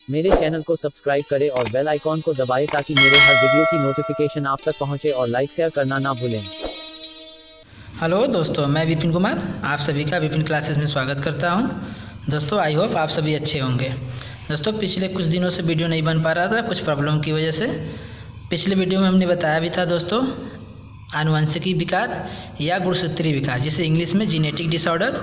मेरे चैनल को सब्सक्राइब करें और बेल आइकॉन को दबाएं ताकि मेरे हर वीडियो की नोटिफिकेशन आप तक पहुंचे और लाइक शेयर करना ना भूलें। हेलो दोस्तों, मैं विपिन कुमार आप सभी का विपिन क्लासेस में स्वागत करता हूं। दोस्तों आई होप आप सभी अच्छे होंगे। दोस्तों पिछले कुछ दिनों से वीडियो नहीं बन पा रहा था कुछ प्रॉब्लम की वजह से। पिछले वीडियो में हमने बताया भी था दोस्तों आनुवंशिकी विकार या गुणसूत्रीय विकार, जिसे इंग्लिश में जीनेटिक डिसऑर्डर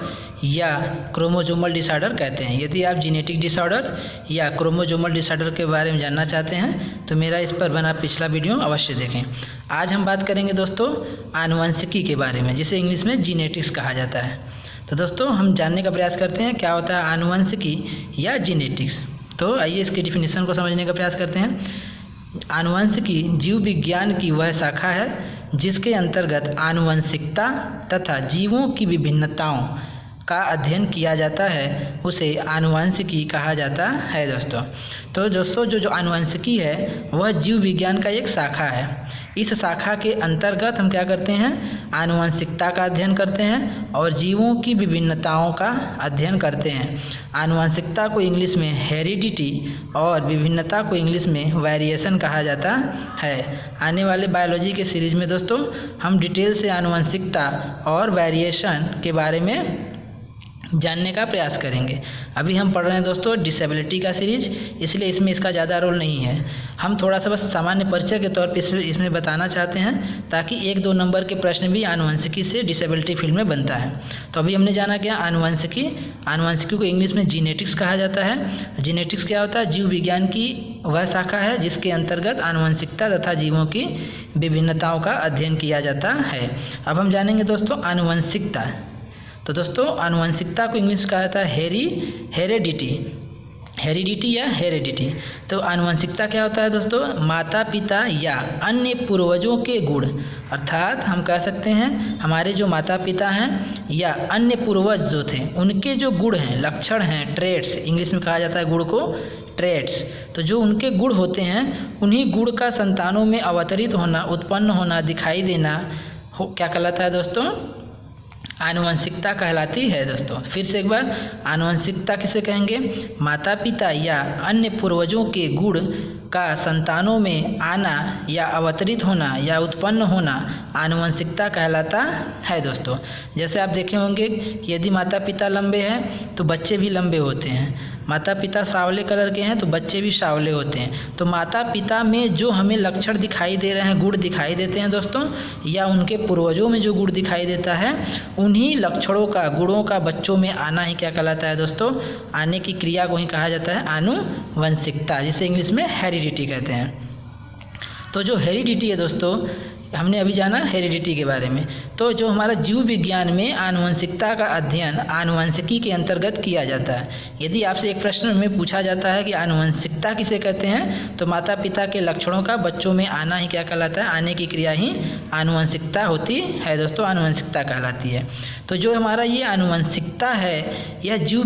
या क्रोमोजोमल डिसऑर्डर कहते हैं। यदि आप जीनेटिक डिसऑर्डर या क्रोमोजोमल डिसऑर्डर के बारे में जानना चाहते हैं तो मेरा इस पर बना पिछला वीडियो अवश्य देखें। आज हम बात करेंगे दोस्तों आनुवंशिकी के बारे में, जिसे इंग्लिश में जीनेटिक्स कहा जाता है। तो दोस्तों हम जानने का प्रयास करते हैं क्या होता है आनुवंशिकी या जीनेटिक्स। तो आइए इसके डिफिनीशन को समझने का प्रयास करते हैं। आनुवंशिकी जीव विज्ञान की वह शाखा है जिसके अंतर्गत आनुवंशिकता तथा जीवों की विभिन्नताओं का अध्ययन किया जाता है, उसे आनुवंशिकी कहा जाता है दोस्तों। तो दोस्तों जो आनुवंशिकी है वह जीव विज्ञान का एक शाखा है। इस शाखा के अंतर्गत हम क्या करते हैं, आनुवंशिकता का अध्ययन करते हैं और जीवों की विभिन्नताओं का अध्ययन करते हैं। आनुवंशिकता को इंग्लिश में हेरिडिटी और विभिन्नता को इंग्लिश में वेरिएशन कहा जाता है। आने वाले बायोलॉजी के सीरीज में दोस्तों हम डिटेल से आनुवंशिकता और वेरिएशन के बारे में जानने का प्रयास करेंगे। अभी हम पढ़ रहे हैं दोस्तों डिसेबिलिटी का सीरीज, इसलिए इसमें इसका ज़्यादा रोल नहीं है। हम थोड़ा सा बस सामान्य परिचय के तौर पर इसमें बताना चाहते हैं ताकि 1-2 नंबर के प्रश्न भी आनुवंशिकी से डिसेबिलिटी फील्ड में बनता है। तो अभी हमने जाना क्या आनुवंशिकी को इंग्लिश में जीनेटिक्स कहा जाता है। जीनेटिक्स क्या होता है, जीव विज्ञान की वह शाखा है जिसके अंतर्गत आनुवंशिकता तथा जीवों की विभिन्नताओं का अध्ययन किया जाता है। अब हम जानेंगे दोस्तों आनुवंशिकता। तो दोस्तों आनुवंशिकता को इंग्लिश कहा जाता है हेरिडिटी। तो आनुवंशिकता क्या होता है दोस्तों, माता पिता या अन्य पूर्वजों के गुण, अर्थात हम कह सकते हैं हमारे जो माता पिता हैं या अन्य पूर्वज जो थे उनके जो गुण हैं, लक्षण हैं, ट्रेट्स, इंग्लिश में कहा जाता है गुण को ट्रेट्स। तो जो उनके गुण होते हैं उन्हीं गुण का संतानों में अवतरित होना, उत्पन्न होना, दिखाई देना क्या कहलाता है दोस्तों, आनुवंशिकता कहलाती है दोस्तों। फिर से एक बार, आनुवंशिकता किसे कहेंगे, माता पिता या अन्य पूर्वजों के गुण का संतानों में आना या अवतरित होना या उत्पन्न होना आनुवंशिकता कहलाता है दोस्तों। जैसे आप देखे होंगे कि यदि माता पिता लंबे हैं तो बच्चे भी लंबे होते हैं, माता पिता सांवले कलर के हैं तो बच्चे भी सांवले होते हैं। तो माता पिता में जो हमें लक्षण दिखाई दे रहे हैं, गुण दिखाई देते हैं दोस्तों, या उनके पूर्वजों में जो गुण दिखाई देता है, उन्हीं लक्षणों का, गुणों का बच्चों में आना ही क्या कहलाता है दोस्तों, आने की क्रिया को ही कहा जाता है आनुवंशिकता, जिसे इंग्लिश में हेरिडिटी कहते हैं। तो जो हेरिडिटी है दोस्तों, हमने अभी जाना हेरिडिटी के बारे में। तो जो हमारा जीव विज्ञान में आनुवंशिकता का अध्ययन आनुवंशिकी के अंतर्गत किया जाता है। यदि आपसे एक प्रश्न में पूछा जाता है कि आनुवंशिकता किसे कहते हैं, तो माता पिता के लक्षणों का बच्चों में आना ही क्या कहलाता है, आने की क्रिया ही आनुवंशिकता होती है दोस्तों, आनुवंशिकता कहलाती है। तो जो हमारा ये आनुवंशिकता है यह जीव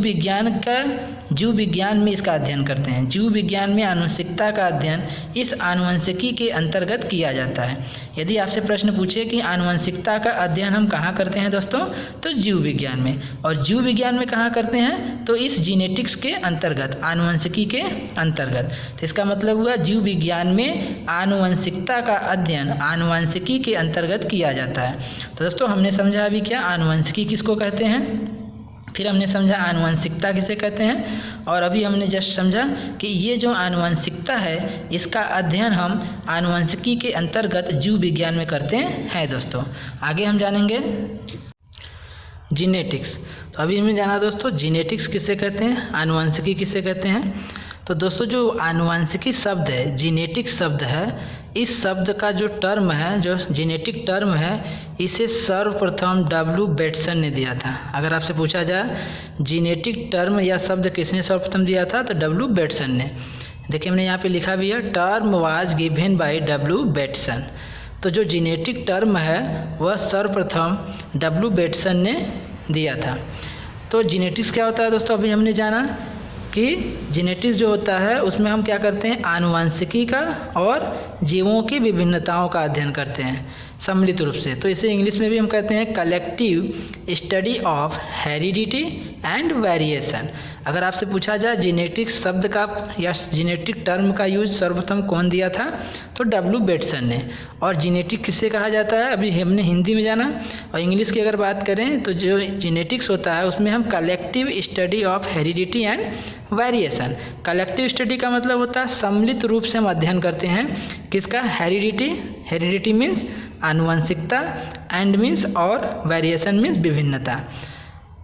विज्ञान में इसका अध्ययन करते हैं। जीव विज्ञान में आनुवंशिकता का अध्ययन इस आनुवंशिकी के अंतर्गत किया जाता है। यदि आपसे प्रश्न पूछे कि आनुवंशिकता का अध्ययन हम कहाँ करते हैं दोस्तों, तो जीव विज्ञान में। और जीव विज्ञान में कहाँ करते हैं, तो इस जीनेटिक्स के अंतर्गत, आनुवंशिकी के अंतर्गत। तो इसका मतलब हुआ जीव विज्ञान में आनुवंशिकता का अध्ययन आनुवंशिकी के अंतर्गत किया जाता है। तो दोस्तों हमने समझा अभी क्या आनुवंशिकी किसको कहते हैं, फिर हमने समझा आनुवंशिकता किसे कहते हैं, और अभी हमने जस्ट समझा कि ये जो आनुवंशिकता है इसका अध्ययन हम आनुवंशिकी के अंतर्गत जीव विज्ञान में करते हैं दोस्तों। आगे हम जानेंगे जीनेटिक्स। तो अभी हमने जाना दोस्तों जीनेटिक्स किसे कहते हैं, आनुवंशिकी किसे कहते हैं। तो दोस्तों जो आनुवंशिकी शब्द है, जीनेटिक्स शब्द है, इस शब्द का जो टर्म है, जो जीनेटिक टर्म है, इसे सर्वप्रथम W. बेटसन ने दिया था। अगर आपसे पूछा जाए जीनेटिक टर्म या शब्द किसने सर्वप्रथम दिया था, तो W. बेटसन ने। देखिए हमने यहाँ पे लिखा भी है, term was given by W. Bateson. तो जो जीनेटिक टर्म है वह सर्वप्रथम W. बेटसन ने दिया था। तो जीनेटिक्स क्या होता है दोस्तों, अभी हमने जाना कि जेनेटिक्स जो होता है उसमें हम क्या करते हैं, आनुवंशिकी का और जीवों की विभिन्नताओं का अध्ययन करते हैं सम्मिलित रूप से। तो इसे इंग्लिश में भी हम कहते हैं collective study of heredity and variation, अगर आपसे पूछा जाए जेनेटिक्स शब्द का या जेनेटिक टर्म का यूज सर्वप्रथम कौन दिया था, तो डब्ल्यू बेटसन ने। और जेनेटिक किससे कहा जाता है, अभी हमने हिंदी में जाना। और इंग्लिश की अगर बात करें तो जो जेनेटिक्स होता है उसमें हम collective study of heredity and variation. Collective study का मतलब होता है सम्मिलित रूप से हम अध्ययन करते हैं किसका, हेरिडिटी। हेरिडिटी मीन्स आनुवंशिकता, एंड मीन्स और वेरिएशन मीन्स विभिन्नता।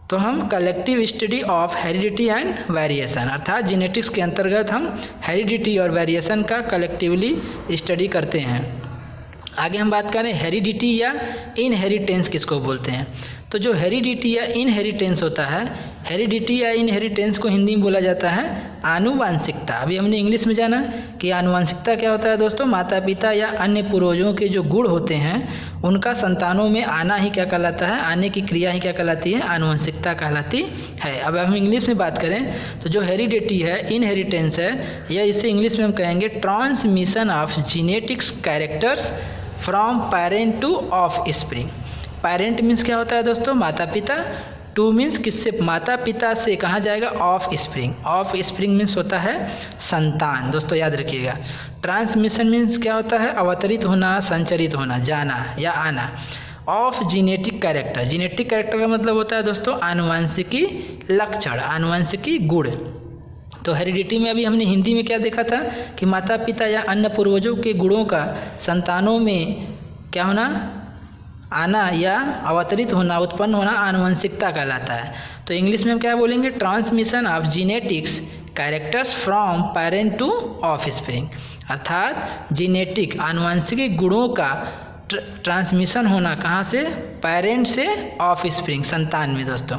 तो हम collective study of heredity and variation अर्थात जेनेटिक्स के अंतर्गत हम हेरिडिटी और वेरिएशन का कलेक्टिवली स्टडी करते हैं। आगे हम बात करें हेरिडिटी या इनहेरिटेंस किसको बोलते हैं। तो जो हेरिडिटी या इनहेरिटेंस होता है, हेरिडिटी या इनहेरिटेंस को हिंदी में बोला जाता है आनुवांशिकता। अभी हमने इंग्लिश में जाना कि आनुवांशिकता क्या होता है दोस्तों, माता पिता या अन्य पूर्वजों के जो गुण होते हैं उनका संतानों में आना ही क्या कहलाता है, आने की क्रिया ही क्या कहलाती है, आनुवंशिकता कहलाती है। अब हम इंग्लिश में बात करें तो जो हेरिडिटी है, इनहेरिटेंस है, या इसे इंग्लिश में हम कहेंगे transmission of genetics characters from parent two of spring. Parent means क्या होता है दोस्तों, माता पिता। टू मीन्स किससे, माता पिता से कहाँ जाएगा, of spring. Of spring means होता है संतान, दोस्तों याद रखिएगा। ट्रांसमिशन मीन्स क्या होता है, अवतरित होना, संचरित होना, जाना या आना। Of genetic character, genetic character का मतलब होता है दोस्तों आनुवंशिकी लक्षण, आनुवंशिकी गुण। तो हेरिडिटी में अभी हमने हिंदी में क्या देखा था कि माता पिता या अन्य पूर्वजों के गुणों का संतानों में क्या होना, आना या अवतरित होना, उत्पन्न होना आनुवंशिकता कहलाता है। तो इंग्लिश में हम क्या बोलेंगे, transmission of genetics characters from parent two of spring, अर्थात जीनेटिक आनुवंशिकी गुणों का ट्रांसमिशन होना कहाँ से, पेरेंट से ऑफ स्प्रिंग, संतान में दोस्तों।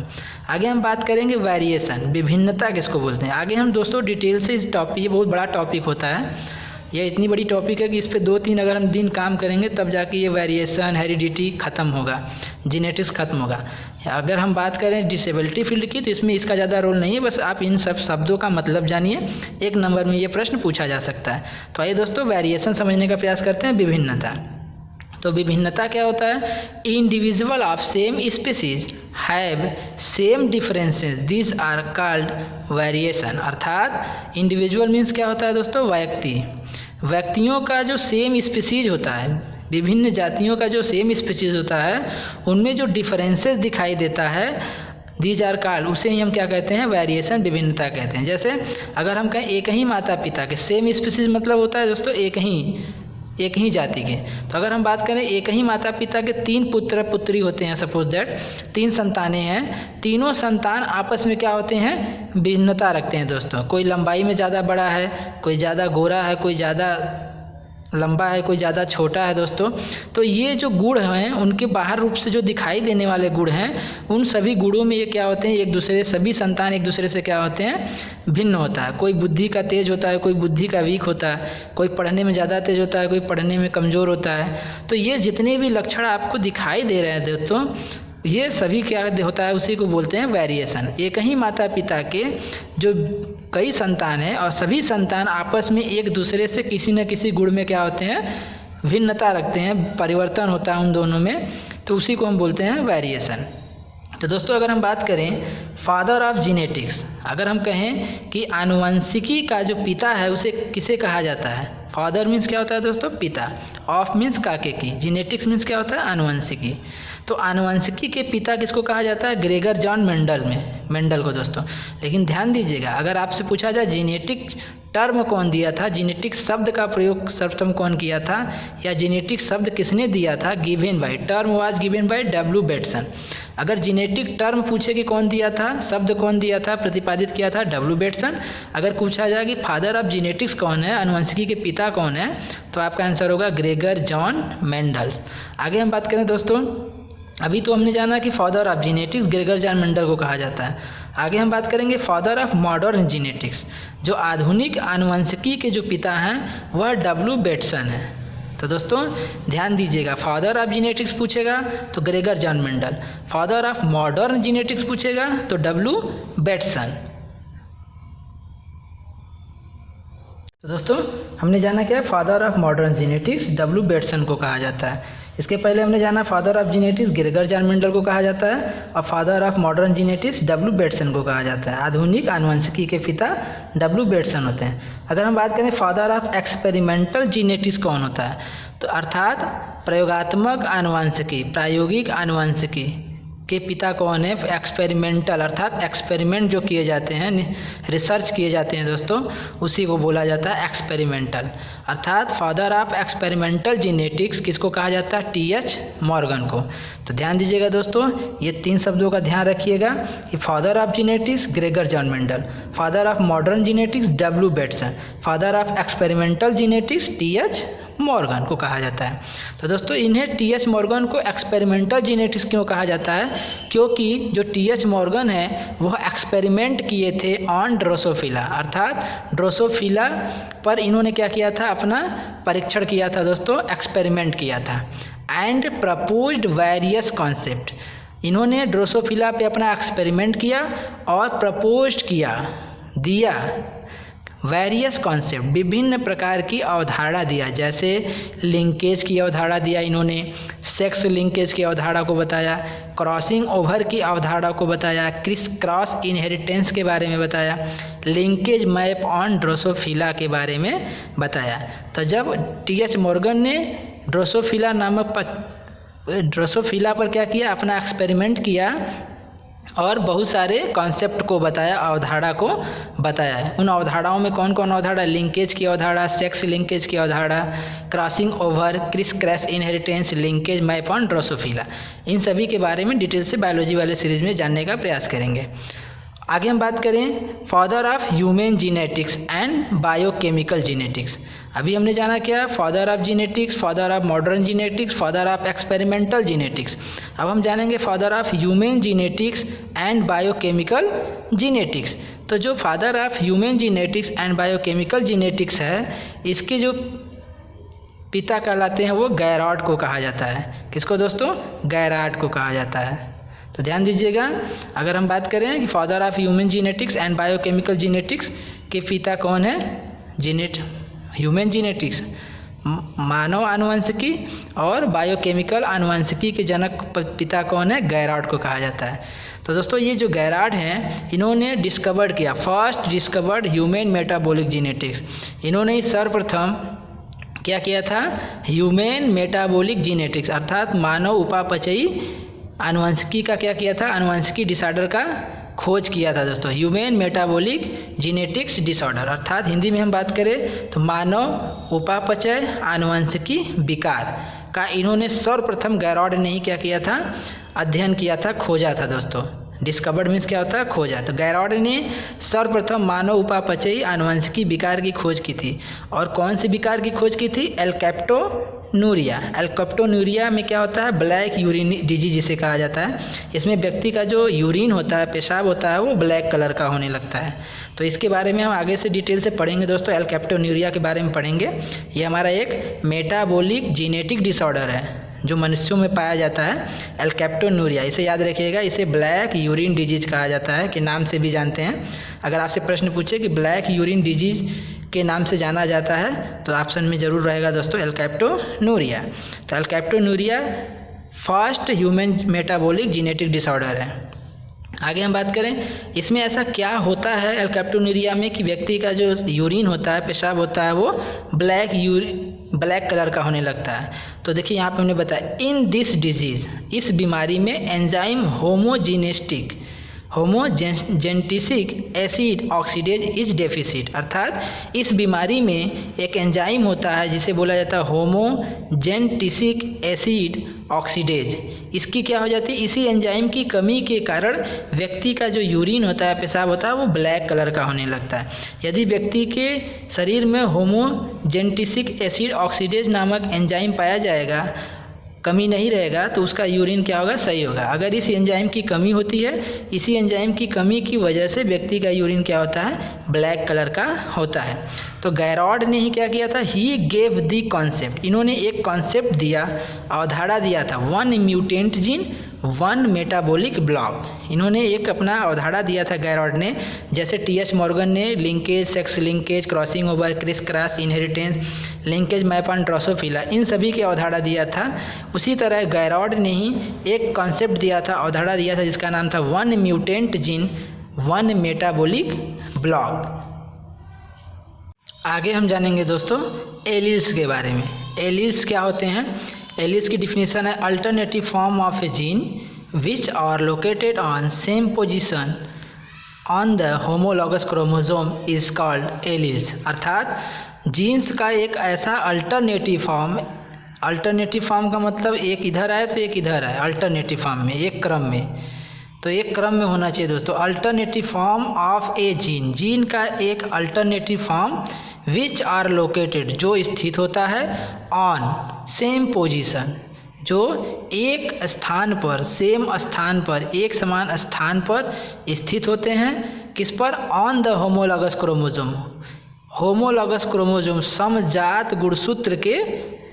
आगे हम बात करेंगे वेरिएशन, विभिन्नता किसको बोलते हैं। आगे हम दोस्तों डिटेल से इस टॉपिक, ये बहुत बड़ा टॉपिक होता है, ये इतनी बड़ी टॉपिक है कि इस पे 2-3 अगर हम दिन काम करेंगे तब जाके ये वेरिएशन, हेरिडिटी ख़त्म होगा, जीनेटिक्स ख़त्म होगा। अगर हम बात करें डिसेबिलिटी फील्ड की तो इसमें इसका ज़्यादा रोल नहीं है, बस आप इन सब शब्दों का मतलब जानिए, 1 नंबर में ये प्रश्न पूछा जा सकता है। तो आइए दोस्तों वेरिएशन समझने का प्रयास करते हैं, विभिन्नता। तो विभिन्नता क्या होता है, individual of same species have same differences, this are called variation. अर्थात इंडिविजुअल मीन्स क्या होता है दोस्तों, व्यक्ति। व्यक्तियों का जो सेम स्पीसीज होता है, विभिन्न जातियों का जो सेम स्पीसीज होता है उनमें जो डिफरेंसेस दिखाई देता है, दीज आर कॉल्ड, उसे ही हम क्या कहते हैं, वेरिएशन, विभिन्नता कहते हैं। जैसे अगर हम कहें एक ही माता पिता के, सेम स्पीसीज मतलब होता है दोस्तों एक ही जाति के। तो अगर हम बात करें एक ही माता पिता के 3 पुत्र पुत्री होते हैं, सपोज दैट 3 संतानें हैं, तीनों संतान आपस में क्या होते हैं, भिन्नता रखते हैं दोस्तों। कोई लंबाई में ज़्यादा बड़ा है, कोई ज़्यादा गोरा है, कोई ज़्यादा लंबा है, कोई ज़्यादा छोटा है दोस्तों। तो ये जो गुण हैं उनके बाहर रूप से जो दिखाई देने वाले गुण हैं, उन सभी गुणों में ये क्या होते हैं, एक दूसरे, सभी संतान एक दूसरे से क्या होते हैं, भिन्न होता है। कोई बुद्धि का तेज होता है, कोई बुद्धि का वीक होता है, कोई पढ़ने में ज़्यादा तेज होता है, कोई पढ़ने में कमज़ोर होता है। तो ये जितने भी लक्षण आपको दिखाई दे रहे हैं दोस्तों, ये सभी क्या होता है, उसी को बोलते हैं वेरिएशन। एक ही माता पिता के जो कई संतान हैं और सभी संतान आपस में एक दूसरे से किसी न किसी गुण में क्या होते हैं, भिन्नता रखते हैं, परिवर्तन होता है उन दोनों में, तो उसी को हम बोलते हैं वेरिएशन। तो दोस्तों अगर हम बात करें फादर ऑफ जीनेटिक्स, अगर हम कहें कि आनुवंशिकी का जो पिता है उसे किसे कहा जाता है, फादर मीन्स क्या होता है दोस्तों, पिता, ऑफ मीन्स काके की, जीनेटिक्स मीन्स क्या होता है, आनुवंशिकी। तो आनुवंशिकी के पिता किसको कहा जाता है, ग्रेगर जॉन मेंडल को दोस्तों। लेकिन ध्यान दीजिएगा, अगर आपसे पूछा जाए जीनेटिक टर्म कौन दिया था, जीनेटिक शब्द का प्रयोग सर्वप्रथम कौन किया था, या जीनेटिक शब्द किसने दिया था, given by, term was given by W Bateson. अगर जीनेटिक टर्म पूछे कि कौन दिया था, शब्द कौन दिया था, प्रतिपादित किया था, डब्ल्यू बेटसन। अगर पूछा जाए कि फादर ऑफ जीनेटिक्स कौन है, आनुवंशिकी के पिता कौन है, तो आपका आंसर होगा ग्रेगर जॉन मेंडल्स। आगे हम बात करें दोस्तों, अभी तो हमने जाना कि father of genetics Gregor John Mendel को कहा जाता है। आगे हम बात करेंगे फादर ऑफ मॉडर्न जीनेटिक्स, जो आधुनिक आनुवंशिकी के जो पिता हैं वह डब्ल्यू बेटसन है। तो दोस्तों ध्यान दीजिएगा, फादर ऑफ जीनेटिक्स पूछेगा तो Gregor John Mendel, father of modern genetics पूछेगा तो डब्ल्यू बेटसन। तो दोस्तों हमने जाना क्या, father of modern genetics W Bateson को कहा जाता है। इसके पहले हमने जाना father of genetics Gregor John Mendel को कहा जाता है, और father of modern genetics W Bateson को कहा जाता है। आधुनिक आनुवंशिकी के पिता डब्ल्यू बेटसन होते हैं। अगर हम बात करें फादर ऑफ एक्सपेरिमेंटल जीनेटिक्स कौन होता है, तो अर्थात प्रयोगात्मक आनुवंशिकी, प्रायोगिक आनुवंशिकी के पिता कौन है, एक्सपेरिमेंटल अर्थात एक्सपेरिमेंट जो किए जाते हैं, रिसर्च किए जाते हैं दोस्तों, उसी को बोला जाता है एक्सपेरिमेंटल। अर्थात फादर ऑफ एक्सपेरिमेंटल जीनेटिक्स किसको कहा जाता है, टी.एच. मॉर्गन को। तो ध्यान दीजिएगा दोस्तों, ये 3 शब्दों का ध्यान रखिएगा कि father of genetics Gregor John Mendel, father of modern genetics W Bateson, father of experimental genetics TH. Morgan को कहा जाता है। तो दोस्तों इन्हें टी.एच. मॉर्गन को एक्सपेरिमेंटल जीनेटिक्स क्यों कहा जाता है, क्योंकि जो टी.एच. मॉर्गन है वह एक्सपेरिमेंट किए थे ऑन ड्रोसोफिला, अर्थात ड्रोसोफिला पर इन्होंने क्या किया था, अपना परीक्षण किया था दोस्तों, एक्सपेरिमेंट किया था। एंड प्रपोज्ड वेरियस कॉन्सेप्ट, इन्होंने ड्रोसोफिला पे अपना एक्सपेरिमेंट किया और प्रपोज्ड किया, दिया वेरियस कॉन्सेप्ट, विभिन्न प्रकार की अवधारणा दिया। जैसे लिंकेज की अवधारणा दिया इन्होंने, सेक्स लिंकेज की अवधारणा को बताया, क्रॉसिंग ओवर की अवधारणा को बताया, क्रिस क्रॉस इनहेरिटेंस के बारे में बताया, लिंकेज मैप ऑन ड्रोसोफिला के बारे में बताया। तो जब टी.एच. मॉर्गन ने ड्रोसोफिला पर क्या किया, अपना एक्सपेरिमेंट किया और बहुत सारे कॉन्सेप्ट को बताया, अवधारणा को बताया। उन अवधारणाओं में कौन कौन अवधारणा, लिंकेज की अवधारणा, सेक्स लिंकेज की अवधारणा, crossing over, criss cross inheritance, linkage map on Drosophila, इन सभी के बारे में डिटेल से बायोलॉजी वाले सीरीज में जानने का प्रयास करेंगे। आगे हम बात करें father of human genetics and biochemical genetics. अभी हमने जाना क्या, father of genetics, father of modern genetics, father of experimental genetics. अब हम जानेंगे father of human genetics and biochemical genetics. तो जो father of human genetics and biochemical genetics है, इसके जो पिता कहलाते हैं वो गैरार्ड को कहा जाता है। किसको दोस्तों, गैरार्ड को कहा जाता है। तो ध्यान दीजिएगा, अगर हम बात करें कि father of human genetics and biochemical genetics के पिता कौन है, ह्यूमन जीनेटिक्स मानव आनुवंशिकी और बायोकेमिकल आनुवंशिकी के जनक पिता कौन है, गैरार्ड को कहा जाता है। तो दोस्तों ये जो गैरार्ड हैं, इन्होंने डिस्कवर्ड किया, first discovered human metabolic genetics. इन्होंने सर्वप्रथम क्या किया था, ह्यूमन मेटाबॉलिक जीनेटिक्स अर्थात मानव उपापचयी आनुवंशिकी का क्या किया था, आनुवंशिकी डिसऑर्डर का खोज किया था दोस्तों। ह्यूमन मेटाबॉलिक जीनेटिक्स डिसऑर्डर अर्थात हिंदी में हम बात करें तो मानव उपापचय आनुवंशिकी विकार का इन्होंने सर्वप्रथम गैरार्ड ने ही क्या किया था, अध्ययन किया था, खोजा था दोस्तों। डिस्कवर्ड मीन्स क्या होता है, खोजा। तो गैरार्ड ने सर्वप्रथम मानव उपापचयी आनुवंशिकी विकार की खोज की थी। और कौन से विकार की खोज की थी, एल्केप्टोन्यूरिया। एल्केप्टोन्यूरिया में क्या होता है, ब्लैक यूरिन डिजीज जिसे कहा जाता है। इसमें व्यक्ति का जो यूरिन होता है, पेशाब होता है, वो ब्लैक कलर का होने लगता है। तो इसके बारे में हम आगे से डिटेल से पढ़ेंगे दोस्तों, एल्केप्टोन्यूरिया के बारे में पढ़ेंगे। ये हमारा एक मेटाबॉलिक जीनेटिक डिसऑर्डर है जो मनुष्यों में पाया जाता है, एल्केप्टोन्यूरिया। इसे याद रखिएगा, इसे ब्लैक यूरिन डिजीज कहा जाता है, कि नाम से भी जानते हैं। अगर आपसे प्रश्न पूछे कि ब्लैक यूरिन डिजीज के नाम से जाना जाता है तो ऑप्शन में ज़रूर रहेगा दोस्तों एल्केप्टोन्यूरिया। तो alkaptonuria first human metabolic genetic disorder है। आगे हम बात करें इसमें ऐसा क्या होता है एल्केप्टोन्यूरिया में कि व्यक्ति का जो यूरिन होता है, पेशाब होता है, वो ब्लैक कलर का होने लगता है। तो देखिए यहाँ पे हमने बताया, इन दिस डिजीज़, इस बीमारी में enzyme homogentisic acid oxidase is deficit. अर्थात इस बीमारी में एक एंजाइम होता है जिसे बोला जाता है होमोजेनेटिक एसिड ऑक्सीडेज। इसकी क्या हो जाती है, इसी एंजाइम की कमी के कारण व्यक्ति का जो यूरिन होता है, पेशाब होता है, वो ब्लैक कलर का होने लगता है। यदि व्यक्ति के शरीर में होमोजेनेटिक एसिड ऑक्सीडेज नामक एंजाइम पाया जाएगा, कमी नहीं रहेगा, तो उसका यूरिन क्या होगा, सही होगा। अगर इस एंजाइम की कमी होती है, इसी एंजाइम की कमी की वजह से व्यक्ति का यूरिन क्या होता है, ब्लैक कलर का होता है। तो गैरार्ड ने ही क्या किया था, ही गेव द कॉन्सेप्ट। इन्होंने एक कॉन्सेप्ट दिया, अवधारणा दिया था, one mutant gene one metabolic block. इन्होंने एक अपना अवधारणा दिया था गैरॉड ने, जैसे टी.एच. मॉर्गन ने linkage, sex linkage, crossing over, criss cross, inheritance, linkage map and Drosophila, इन सभी के अवधारणा दिया था। उसी तरह गैरॉड ने ही एक कॉन्सेप्ट दिया था, अवधारणा दिया था, जिसका नाम था one mutant gene one metabolic block. आगे हम जानेंगे दोस्तों एलील्स के बारे में। एलील्स क्या होते हैं? एलील्स की डिफिनीशन है alternative form of a gene which are located on same position on the homologous chromosome is called alleles. अर्थात जीन्स का एक ऐसा अल्टरनेटिव फॉर्म का मतलब एक इधर आए तो एक इधर आए, अल्टरनेटिव फॉर्म में, एक क्रम में, तो एक क्रम में होना चाहिए दोस्तों। Alternative form of a gene का एक alternative form which are located, जो स्थित होता है, ऑन सेम पोजीशन, जो एक स्थान पर, सेम स्थान पर, एक समान स्थान पर स्थित होते हैं। किस पर? On the homologous chromosome, homologous chromosome, समजात गुणसूत्र के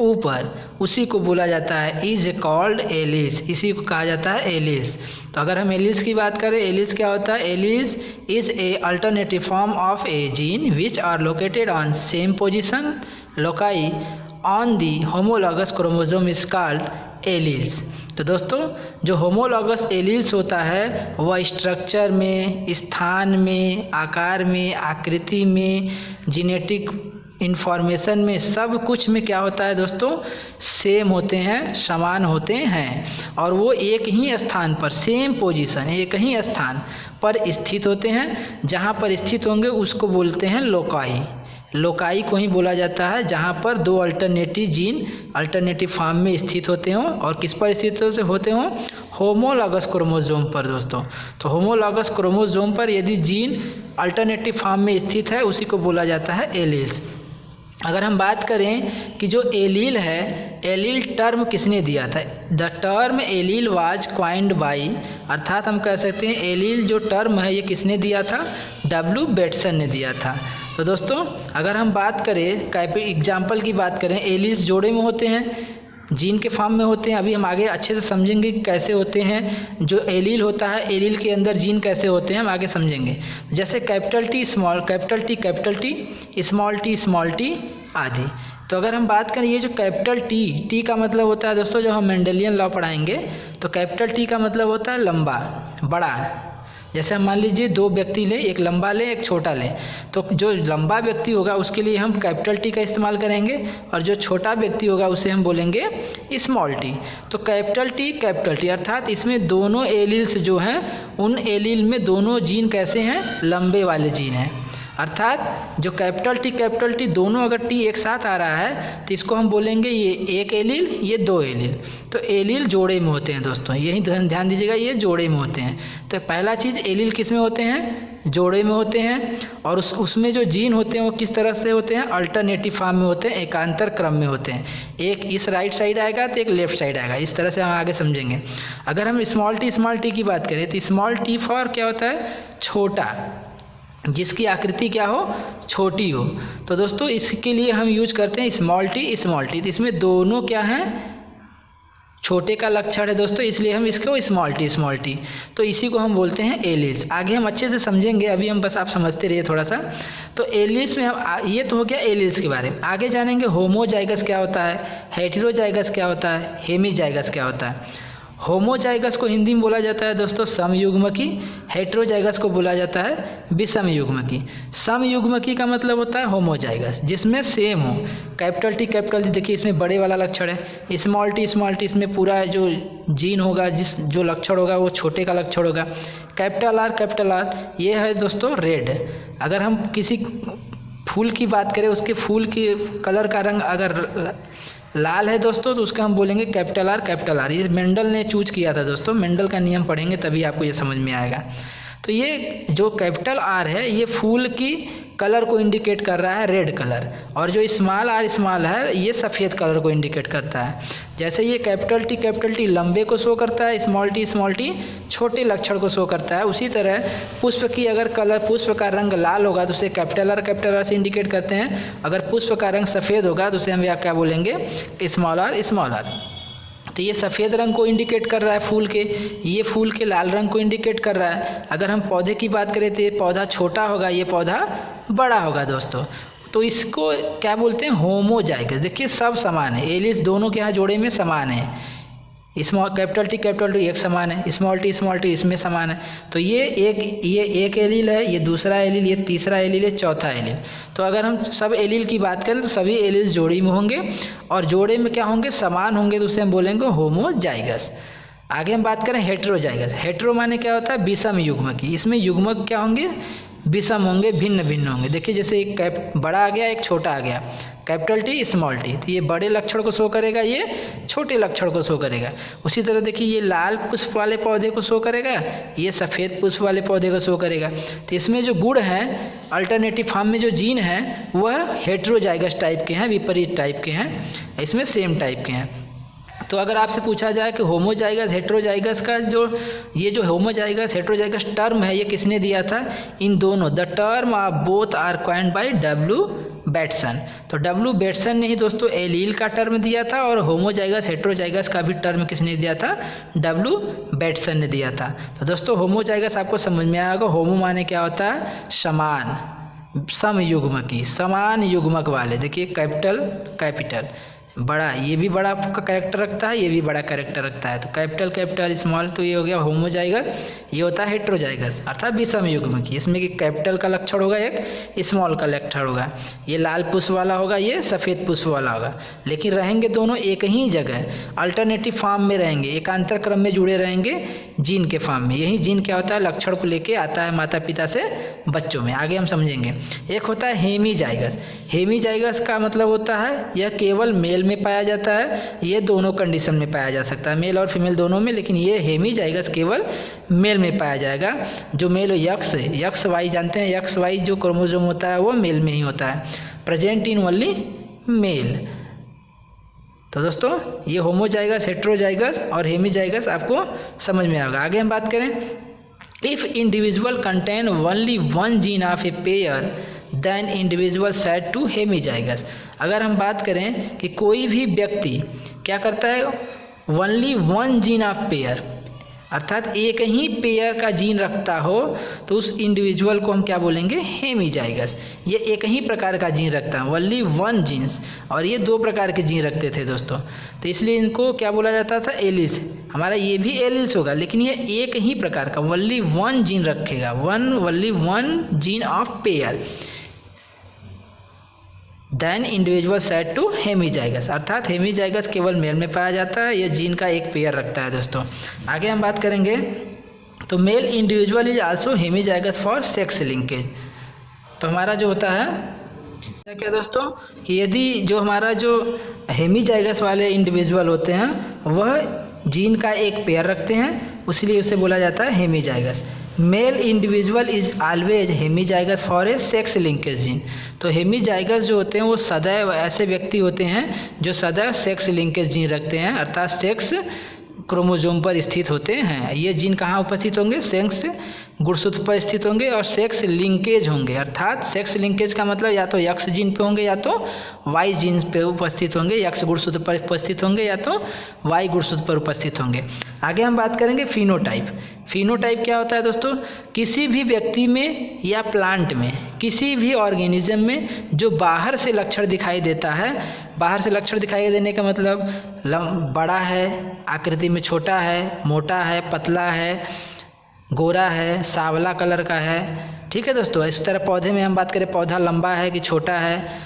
ऊपर, उसी को बोला जाता है इज कॉल्ड एलील्स, इसी को कहा जाता है एलील्स। तो अगर हम एलील्स की बात करें, एलील्स क्या होता है? Alleles is a alternative form of a gene which are located on same position loci on the homologous chromosome is called alleles. तो दोस्तों जो होमोलॉगस एलील्स होता है वह स्ट्रक्चर में, स्थान में, आकार में, आकृति में, जेनेटिक इन्फॉर्मेशन में, सब कुछ में क्या होता है दोस्तों? सेम होते हैं, समान होते हैं, और वो एक ही स्थान पर, सेम पोजीशन, एक ही स्थान पर स्थित होते हैं। जहाँ पर स्थित होंगे उसको बोलते हैं लोकाई। लोकाई को ही बोला जाता है जहाँ पर दो अल्टरनेटिव जीन अल्टरनेटिव फॉर्म में स्थित होते हों, और किस पर स्थित होते हों? होमोलॉगस क्रोमोसोम पर दोस्तों। तो होमोलॉगस क्रोमोसोम पर यदि जीन अल्टरनेटिव फॉर्म में स्थित है, उसी को बोला जाता है एलील्स। अगर हम बात करें कि जो एलील है, एलील टर्म किसने दिया था? The term allele was coined by, अर्थात हम कह सकते हैं एलील जो टर्म है ये किसने दिया था? डब्ल्यू बेटसन ने दिया था। तो दोस्तों अगर हम बात करें, एग्जाम्पल की बात करें, एलील्स जोड़े में होते हैं, जीन के फॉर्म में होते हैं। अभी हम आगे अच्छे से समझेंगे कि कैसे होते हैं। जो एलील होता है, एलील के अंदर जीन कैसे होते हैं, हम आगे समझेंगे। जैसे capital T, small capital T, small T आदि। तो अगर हम बात करें, ये जो कैपिटल टी का मतलब होता है दोस्तों, जब हम मेंडेलियन लॉ पढ़ाएंगे तो कैपिटल टी का मतलब होता है लंबा, बड़ा। जैसे हम मान लीजिए दो व्यक्ति लें, एक लंबा लें, एक छोटा लें, तो जो लंबा व्यक्ति होगा उसके लिए हम कैपिटल टी का इस्तेमाल करेंगे, और जो छोटा व्यक्ति होगा उसे हम बोलेंगे स्मॉल टी। तो कैपिटल टी अर्थात इसमें दोनों एलील्स जो हैं, उन एलील में दोनों जीन कैसे हैं? लंबे वाले जीन हैं। अर्थात जो कैपिटल टी दोनों अगर टी एक साथ आ रहा है तो इसको हम बोलेंगे ये एक एलील, ये दो एलील। तो एलील जोड़े में होते हैं दोस्तों, यही ध्यान दीजिएगा, ये जोड़े में होते हैं। तो पहला चीज़, एलील किस में होते हैं? जोड़े में होते हैं। और उसमें जो जीन होते हैं वो किस तरह से होते हैं? अल्टरनेटिव फॉर्म में होते हैं, एकांतर क्रम में होते हैं। एक इस राइट साइड आएगा तो एक लेफ्ट साइड आएगा, इस तरह से हम आगे समझेंगे। अगर हम स्मॉल टी की बात करें तो स्मॉल टी फॉर क्या होता है? छोटा, जिसकी आकृति क्या हो? छोटी हो। तो दोस्तों इसके लिए हम यूज करते हैं स्मॉल टी। तो इसमें दोनों क्या हैं? छोटे का लक्षण है दोस्तों, इसलिए हम इसको स्मॉल टी। तो इसी को हम बोलते हैं एलील्स। आगे हम अच्छे से समझेंगे, अभी हम बस आप समझते रहिए थोड़ा सा। तो एलील्स में हम, ये तो हो गया एलील्स के बारे में। आगे जानेंगे होमोजाइगस क्या होता है, हेटेरोजाइगस क्या होता है, हेमीजाइगस क्या होता है। होमोजाइगस को हिंदी में बोला जाता है दोस्तों समयुग्मकी, हेटेरोजाइगस को बोला जाता है विषमयुग्मकी। समयुग्मकी का मतलब होता है होमोजाइगस, जिसमें सेम हो। कैपिटल टी देखिए इसमें बड़े वाला लक्षण है। स्मॉल टी इसमें पूरा जो जीन होगा, जो लक्षण होगा वो छोटे का लक्षण होगा। कैपिटल आर ये है दोस्तों रेड। अगर हम किसी फूल की बात करें, उसके फूल की कलर का रंग अगर लाल है दोस्तों तो उसका हम बोलेंगे कैपिटल आर। ये मेंडल ने चूज किया था दोस्तों, मेंडल का नियम पढ़ेंगे तभी आपको ये समझ में आएगा। तो ये जो कैपिटल आर है ये फूल की कलर को इंडिकेट कर रहा है, रेड कलर, और जो स्मॉल है ये सफ़ेद कलर को इंडिकेट करता है। जैसे ये कैपिटल टी लंबे को शो करता है, स्मॉल टी छोटे लक्षण को शो करता है। उसी तरह पुष्प की अगर कलर, पुष्प का रंग लाल होगा तो उसे कैपिटल आर से इंडिकेट करते हैं। अगर पुष्प का रंग सफ़ेद होगा तो उसे हम क्या बोलेंगे? Small R. तो ये सफ़ेद रंग को इंडिकेट कर रहा है फूल के, ये फूल के लाल रंग को इंडिकेट कर रहा है। अगर हम पौधे की बात करें तो ये पौधा छोटा होगा, ये पौधा बड़ा होगा दोस्तों। तो इसको क्या बोलते हैं, होमोजाइगस। देखिए सब समान है, एलिल्स दोनों के यहाँ जोड़े में समान है। स्मॉल कैपिटल टी एक समान है, स्मॉल टी इसमें समान है। तो ये एक एलील है, ये दूसरा एलील, ये तीसरा एलील, ये चौथा एलील। तो अगर हम सब एलील की बात करें तो सभी एलील जोड़ी में होंगे और जोड़े में क्या होंगे, समान होंगे, तो उसे हम बोलेंगे होमोजाइगस। आगे हम बात करें हेटेरोजाइगस। हेटेरो माने क्या होता है, विषम युग्मक। इसमें युग्मक क्या होंगे, विषम होंगे, भिन्न भिन्न होंगे। देखिए जैसे एक बड़ा आ गया, एक छोटा आ गया, कैपिटल टी स्मॉल टी, तो ये बड़े लक्षण को शो करेगा, ये छोटे लक्षण को शो करेगा। उसी तरह देखिए ये लाल पुष्प वाले पौधे को शो करेगा, ये सफ़ेद पुष्प वाले पौधे को शो करेगा। तो इसमें जो गुण हैं, अल्टरनेटिव फॉर्म में जो जीन हैं वह हेटेरोजाइगस टाइप के हैं, विपरीत टाइप के हैं, इसमें सेम टाइप के हैं। तो अगर आपसे पूछा जाए कि होमोजाइगस हेटेरोजाइगस का जो होमोजाइगस हेटेरोजाइगस टर्म है ये किसने दिया था, इन दोनों, the term of both are coined by W Bateson. तो डब्ल्यू बैटसन ने ही दोस्तों एलील का टर्म दिया था और होमोजाइगस हेटेरोजाइगस का भी टर्म किसने दिया था, डब्ल्यू बैटसन ने दिया था। तो दोस्तों होमोजाइगस आपको समझ में आएगा। होमो माने क्या होता है, समान, सम युग्मकी, समान युग्मक वाले। देखिए कैपिटल बड़ा, ये भी बड़ा का कैरेक्टर रखता है, ये भी बड़ा कैरेक्टर रखता है। तो कैपिटल स्मॉल, तो ये हो गया होमोजाइगस। ये होता है हेटेरोजाइगस अर्थात विषम युग्मकी। इसमें कि कैपिटल का लक्षण होगा, एक स्मॉल का लक्षण होगा। ये लाल पुष्प वाला होगा, ये सफ़ेद पुष्प वाला होगा, लेकिन रहेंगे दोनों एक ही जगह, अल्टरनेटिव फॉर्म में रहेंगे, एकांतर क्रम में जुड़े रहेंगे जीन के फॉर्म में। यही जीन क्या होता है, लक्षण को लेके आता है माता पिता से बच्चों में। आगे हम समझेंगे। एक होता है हेमीजाइगस। हेमीजाइगस का मतलब होता है यह केवल मेल में पाया जाता है, ये दोनों कंडीशन में पाया जा सकता है, मेल और फीमेल दोनों में, लेकिन ये हेमीजाइगस केवल मेल में पाया जाएगा। जो मेल यक्स वाई जानते हैं, यक्स वाई जो क्रोमोसोम होता है वो मेल में ही होता है, प्रेजेंट इन ओनली मेल। तो दोस्तों ये होमोजाइगस, हेटेरोजाइगस और हेमीजाइगस आपको समझ में आएगा। आगे हम बात करें, if individual contain only one gene of a pair then individual said to hemizygous. अगर हम बात करें कि कोई भी व्यक्ति क्या करता है, only one gene of pair, अर्थात एक ही पेयर का जीन रखता हो, तो उस इंडिविजुअल को हम क्या बोलेंगे, हेमीजाइगस। ये एक ही प्रकार का जीन रखता है, ओनली वन जीन्स, और ये दो प्रकार के जीन रखते थे दोस्तों, तो इसलिए इनको क्या बोला जाता था, एलिल्स। हमारा ये भी एलिल्स होगा, लेकिन ये एक ही प्रकार का ओनली वन जीन रखेगा, only one gene of pair, then individual said to hemizygous, अर्थात हेमीजाइगस केवल मेल में पाया जाता है, यह जीन का एक पेयर रखता है दोस्तों। आगे हम बात करेंगे, तो male individual is also hemizygous for sex linkage. तो हमारा जो होता है क्या दोस्तों, कि यदि जो हमारा जो हेमीजाइगस वाले इंडिविजुअल होते हैं वह जीन का एक पेयर रखते हैं, इसलिए उसे बोला जाता है hemizygous. Male individual is always hemizygous for a sex linkage gene. तो हेमीजाइगस जो होते हैं वो सदैव ऐसे व्यक्ति होते हैं जो सदैव सेक्स लिंकेज जीन रखते हैं, अर्थात सेक्स क्रोमोसोम पर स्थित होते हैं। ये जीन कहाँ उपस्थित होंगे, सेक्स गुणसूत्र पर स्थित होंगे और सेक्स लिंकेज होंगे, अर्थात सेक्स लिंकेज का मतलब या तो एक्स जीन पे होंगे या तो वाई जीन पे उपस्थित होंगे, एक्स गुणसूत्र पर उपस्थित होंगे या तो वाई गुणसूत्र पर उपस्थित होंगे। आगे हम बात करेंगे फिनोटाइप। फिनोटाइप क्या होता है दोस्तों, किसी भी व्यक्ति में या प्लांट में, किसी भी ऑर्गेनिज्म में जो बाहर से लक्षण दिखाई देता है, बाहर से लक्षण दिखाई देने का मतलब बड़ा है, आकृति में छोटा है, मोटा है, पतला है, गोरा है, सांवला कलर का है, ठीक है दोस्तों। इस तरह पौधे में हम बात करें, पौधा लंबा है कि छोटा है,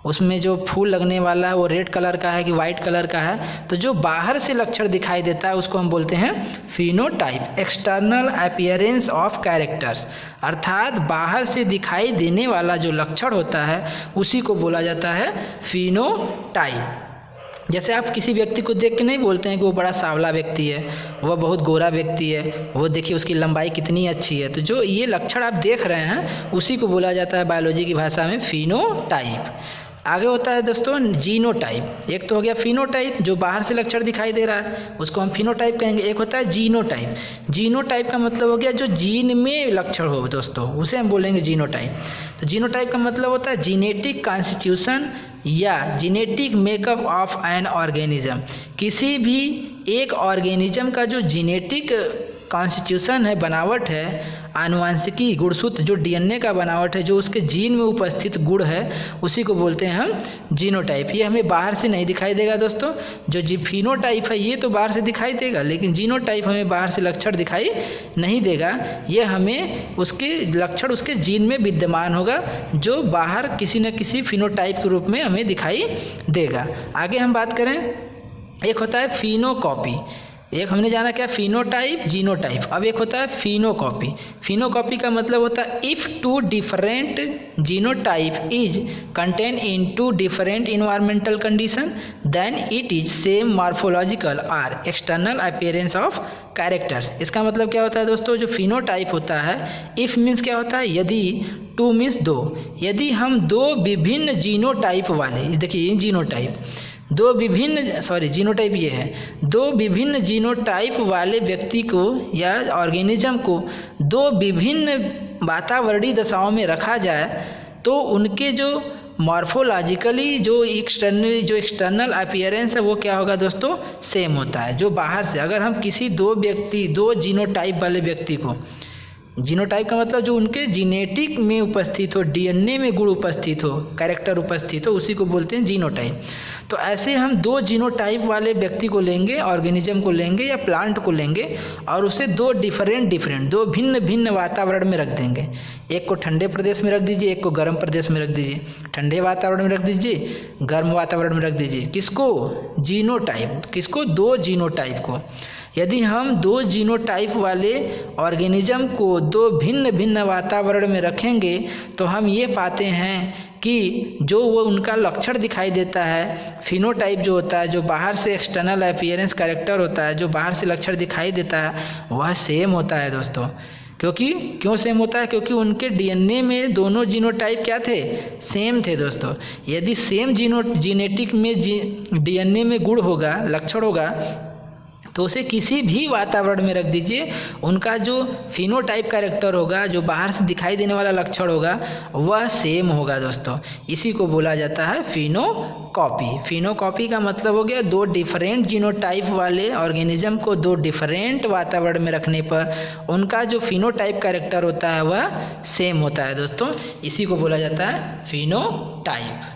उसमें जो फूल लगने वाला है वो रेड कलर का है कि वाइट कलर का है, तो जो बाहर से लक्षण दिखाई देता है उसको हम बोलते हैं phenotype, external appearance of characters, अर्थात बाहर से दिखाई देने वाला जो लक्षण होता है उसी को बोला जाता है फिनोटाइप। जैसे आप किसी व्यक्ति को देख के नहीं बोलते हैं कि वो बड़ा सांवला व्यक्ति है, वह बहुत गोरा व्यक्ति है, वो देखिए उसकी लंबाई कितनी अच्छी है, तो जो ये लक्षण आप देख रहे हैं उसी को बोला जाता है बायोलॉजी की भाषा में फिनोटाइप। आगे होता है दोस्तों जीनोटाइप। एक तो हो गया फिनोटाइप जो बाहर से लक्षण दिखाई दे रहा है, उसको हम फिनोटाइप कहेंगे। एक होता है जीनोटाइप। जीनोटाइप का मतलब हो गया जो जीन में लक्षण हो दोस्तों, उसे हम बोलेंगे जीनोटाइप। तो जीनोटाइप का मतलब होता है जीनेटिक कॉन्स्टिट्यूशन या genetic makeup of an organism, किसी भी एक ऑर्गेनिज्म का जो जेनेटिक कॉन्स्टिट्यूशन है, बनावट है, आनुवंशिकी गुणसूत्र जो डीएनए का बनावट है, जो उसके जीन में उपस्थित गुण है, उसी को बोलते हैं हम जीनोटाइप। ये हमें बाहर से नहीं दिखाई देगा दोस्तों। जो फिनोटाइप है ये तो बाहर से दिखाई देगा, लेकिन जीनोटाइप हमें बाहर से लक्षण दिखाई नहीं देगा। ये हमें उसके लक्षण उसके जीन में विद्यमान होगा, जो बाहर किसी न किसी फिनोटाइप के रूप में हमें दिखाई देगा। आगे हम बात करें, एक होता है फिनोकॉपी। एक हमने जाना क्या, फिनोटाइप, जीनोटाइप। अब एक होता है फिनोकॉपी। फिनोकॉपी का मतलब होता है if two different genotype is contain in two different environmental condition then it is same morphological और एक्सटर्नल अपीयरेंस ऑफ कैरेक्टर्स। इसका मतलब क्या होता है दोस्तों, जो फिनोटाइप होता है, इफ़ मीन्स क्या होता है यदि, टू मीन्स दो। यदि हम दो विभिन्न जीनोटाइप वाले, देखिए ये जीनोटाइप, दो विभिन्न जीनोटाइप ये है, दो विभिन्न जीनोटाइप वाले व्यक्ति को या ऑर्गेनिज्म को दो विभिन्न वातावरणीय दशाओं में रखा जाए तो उनके जो मॉर्फोलॉजिकली जो एक्सटर्नल अपीयरेंस है वो क्या होगा दोस्तों, सेम होता है। जो बाहर से अगर हम किसी दो जीनोटाइप वाले व्यक्ति को, जीनोटाइप का मतलब जो उनके जीनेटिक में उपस्थित हो, डीएनए में गुण उपस्थित हो, कैरेक्टर उपस्थित हो, उसी को बोलते हैं जीनोटाइप। तो ऐसे हम दो जीनोटाइप वाले व्यक्ति को लेंगे, ऑर्गेनिज्म को लेंगे या प्लांट को लेंगे और उसे दो दो भिन्न वातावरण में रख देंगे। एक को ठंडे प्रदेश में रख दीजिए, एक को गर्म प्रदेश में रख दीजिए। ठंडे वातावरण में रख दीजिए, गर्म वातावरण में रख दीजिए। किसको, जीनोटाइप, किसको, दो जीनोटाइप को। यदि हम दो जीनोटाइप वाले ऑर्गेनिज्म को दो भिन्न वातावरण में रखेंगे तो हम ये पाते हैं कि जो वो उनका लक्षण दिखाई देता है, फिनोटाइप जो होता है, जो बाहर से एक्सटर्नल अपीयरेंस कैरेक्टर होता है, जो बाहर से लक्षण दिखाई देता है, वह सेम होता है दोस्तों। क्यों सेम होता है, क्योंकि उनके डीएनए में दोनों जीनोटाइप क्या थे, सेम थे दोस्तों। यदि सेम जीनेटिक में डीएनए में गुण होगा, लक्षण होगा, तो उसे किसी भी वातावरण में रख दीजिए, उनका जो फिनोटाइप कैरेक्टर होगा, जो बाहर से दिखाई देने वाला लक्षण होगा, वह सेम होगा दोस्तों। इसी को बोला जाता है फिनोकॉपी। फिनोकॉपी का मतलब हो गया दो डिफरेंट जीनोटाइप वाले ऑर्गेनिज्म को दो डिफरेंट वातावरण में रखने पर उनका जो फिनोटाइप कैरेक्टर होता है वह सेम होता है दोस्तों। इसी को बोला जाता है फिनोटाइप।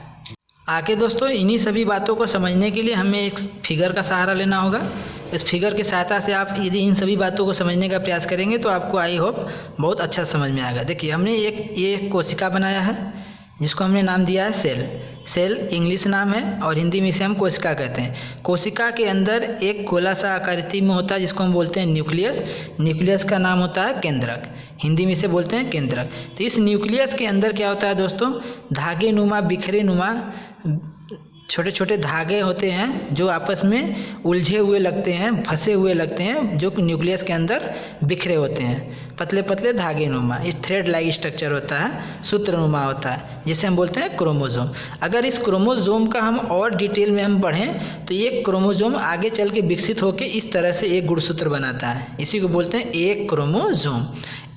आगे दोस्तों इन्हीं सभी बातों को समझने के लिए हमें एक फिगर का सहारा लेना होगा। इस फिगर की सहायता से आप यदि इन सभी बातों को समझने का प्रयास करेंगे तो आपको आई होप बहुत अच्छा समझ में आएगा। देखिए हमने ये कोशिका बनाया है जिसको हमने नाम दिया है सेल। सेल इंग्लिश नाम है और हिंदी में इसे हम कोशिका कहते हैं। कोशिका के अंदर एक गोला सा आकृति में होता है जिसको हम बोलते हैं न्यूक्लियस। न्यूक्लियस का नाम होता है केंद्रक, हिंदी में इसे बोलते हैं केंद्रक। तो इस न्यूक्लियस के अंदर क्या होता है दोस्तों, धागे नुमा, बिखरे नुमा छोटे छोटे धागे होते हैं जो आपस में उलझे हुए लगते हैं, फंसे हुए लगते हैं, जो न्यूक्लियस के अंदर बिखरे होते हैं। पतले पतले धागे नुमा, इस थ्रेड लाइक स्ट्रक्चर होता है, सूत्रनुमा होता है, जिसे हम बोलते हैं क्रोमोसोम। अगर इस क्रोमोसोम का हम और डिटेल में हम पढ़ें तो ये क्रोमोसोम आगे चल के विकसित होकर इस तरह से एक गुणसूत्र बनाता है। इसी को बोलते हैं एक क्रोमोसोम।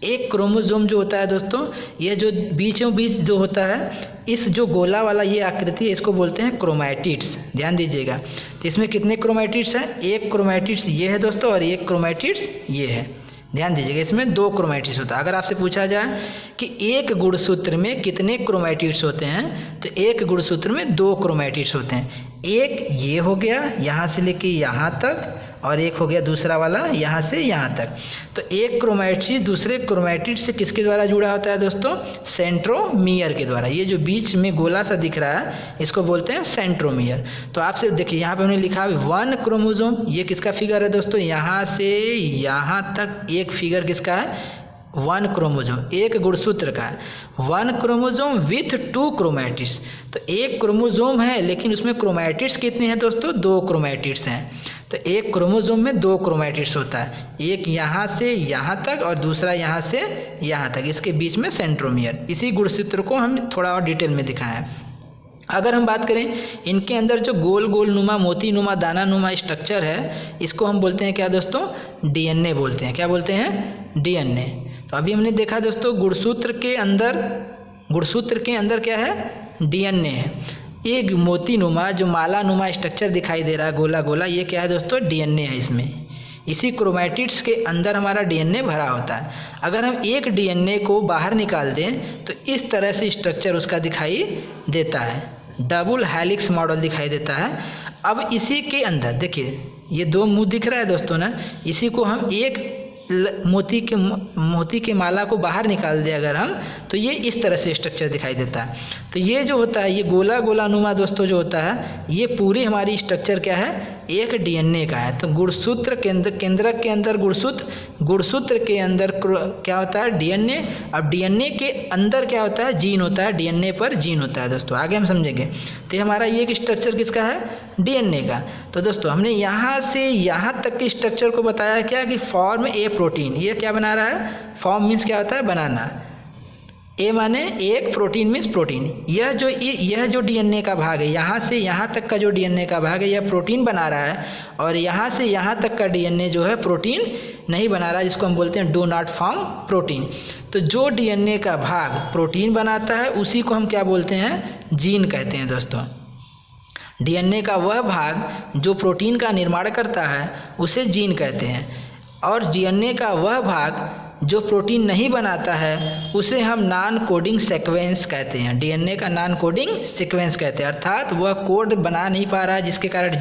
एक क्रोमोसोम जो होता है दोस्तों, ये जो बीचों बीच जो होता है, इस जो गोला वाला ये आकृति है, इसको बोलते हैं क्रोमैटिड्स। ध्यान दीजिएगा। तो इसमें कितने क्रोमैटिड्स हैं, एक क्रोमैटिड्स ये है दोस्तों और एक क्रोमैटिड्स ये है। ध्यान दीजिएगा, इसमें दो क्रोमैटिड्स होता है। अगर आपसे पूछा जाए कि एक गुणसूत्र में कितने क्रोमैटिड्स होते हैं, तो एक गुणसूत्र में दो क्रोमैटिड्स होते हैं। एक ये हो गया यहाँ से लेके यहाँ तक, और एक हो गया दूसरा वाला यहाँ से यहाँ तक। तो एक क्रोमैटिड दूसरे क्रोमैटिड से किसके द्वारा जुड़ा होता है दोस्तों, सेंट्रोमियर के द्वारा। ये जो बीच में गोला सा दिख रहा है इसको बोलते हैं सेंट्रोमियर। तो आपसे देखिए यहाँ पे हमने लिखा है 1 क्रोमोसोम। ये किसका फिगर है दोस्तों, यहाँ से यहाँ तक एक फिगर किसका है, 1 क्रोमोसोम, एक गुणसूत्र का है। 1 क्रोमोसोम विथ 2 क्रोमैटिड्स। तो एक क्रोमोसोम है लेकिन उसमें क्रोमैटिड्स कितने हैं दोस्तों, 2 क्रोमैटिड्स हैं। तो एक क्रोमोसोम में 2 क्रोमैटिड्स होता है, एक यहाँ से यहाँ तक और दूसरा यहाँ से यहाँ तक, इसके बीच में सेंट्रोमियर। इसी गुणसूत्र को हम थोड़ा और डिटेल में दिखाए हैं। अगर हम बात करें इनके अंदर जो गोल गोल नुमा, मोती नुमा, दाना नुमा स्ट्रक्चर है, इसको हम बोलते हैं क्या दोस्तों, डीएनए बोलते हैं। क्या बोलते हैं, डीएनए। तो अभी हमने देखा दोस्तों गुणसूत्र के अंदर क्या है, डीएनए है। ये मोती नुमा जो माला नुमा स्ट्रक्चर दिखाई दे रहा है गोला गोला, ये क्या है दोस्तों? डीएनए है। इसमें इसी क्रोमैटिड्स के अंदर हमारा डीएनए भरा होता है। अगर हम एक डीएनए को बाहर निकाल दें तो इस तरह से स्ट्रक्चर उसका दिखाई देता है, डबल हेलिक्स मॉडल दिखाई देता है। अब इसी के अंदर देखिए ये दो मुंह दिख रहा है दोस्तों ना, इसी को हम एक मोती के माला को बाहर निकाल दें अगर हम, तो ये इस तरह से स्ट्रक्चर दिखाई देता है। तो ये जो होता है ये गोला गोला नुमा दोस्तों जो होता है, ये पूरी हमारी स्ट्रक्चर क्या है? एक डीएनए का है। तो गुणसूत्र केंद्रक के अंदर गुणसूत्र के अंदर क्या होता है? डीएनए। अब डीएनए के अंदर क्या होता है? जीन होता है। डीएनए पर जीन होता है दोस्तों, आगे हम समझेंगे। तो हमारा ये एक स्ट्रक्चर किसका है? डीएनए का। तो दोस्तों हमने यहाँ से यहाँ तक के स्ट्रक्चर को बताया क्या कि फॉर्म ए प्रोटीन। ये क्या बना रहा है? फॉर्म मीन्स क्या होता है? बनाना। ए माने एक, प्रोटीन मीन्स प्रोटीन। यह जो डीएनए का भाग है, यहाँ से यहाँ तक का जो डीएनए का भाग है यह प्रोटीन बना रहा है, और यहाँ से यहाँ तक का डीएनए जो है प्रोटीन नहीं बना रहा है, जिसको हम बोलते हैं डू नॉट फॉर्म प्रोटीन। तो जो डीएनए का भाग प्रोटीन बनाता है उसी को हम क्या बोलते हैं? जीन कहते हैं दोस्तों। डीएनए का वह भाग जो प्रोटीन का निर्माण करता है उसे जीन कहते हैं, और डीएनए का वह भाग जो प्रोटीन नहीं बनाता है उसे हम नॉन कोडिंग सीक्वेंस कहते हैं। डीएनए का नॉन कोडिंग सीक्वेंस कहते हैं, अर्थात वह कोड बना नहीं पा रहा है जिसके कारण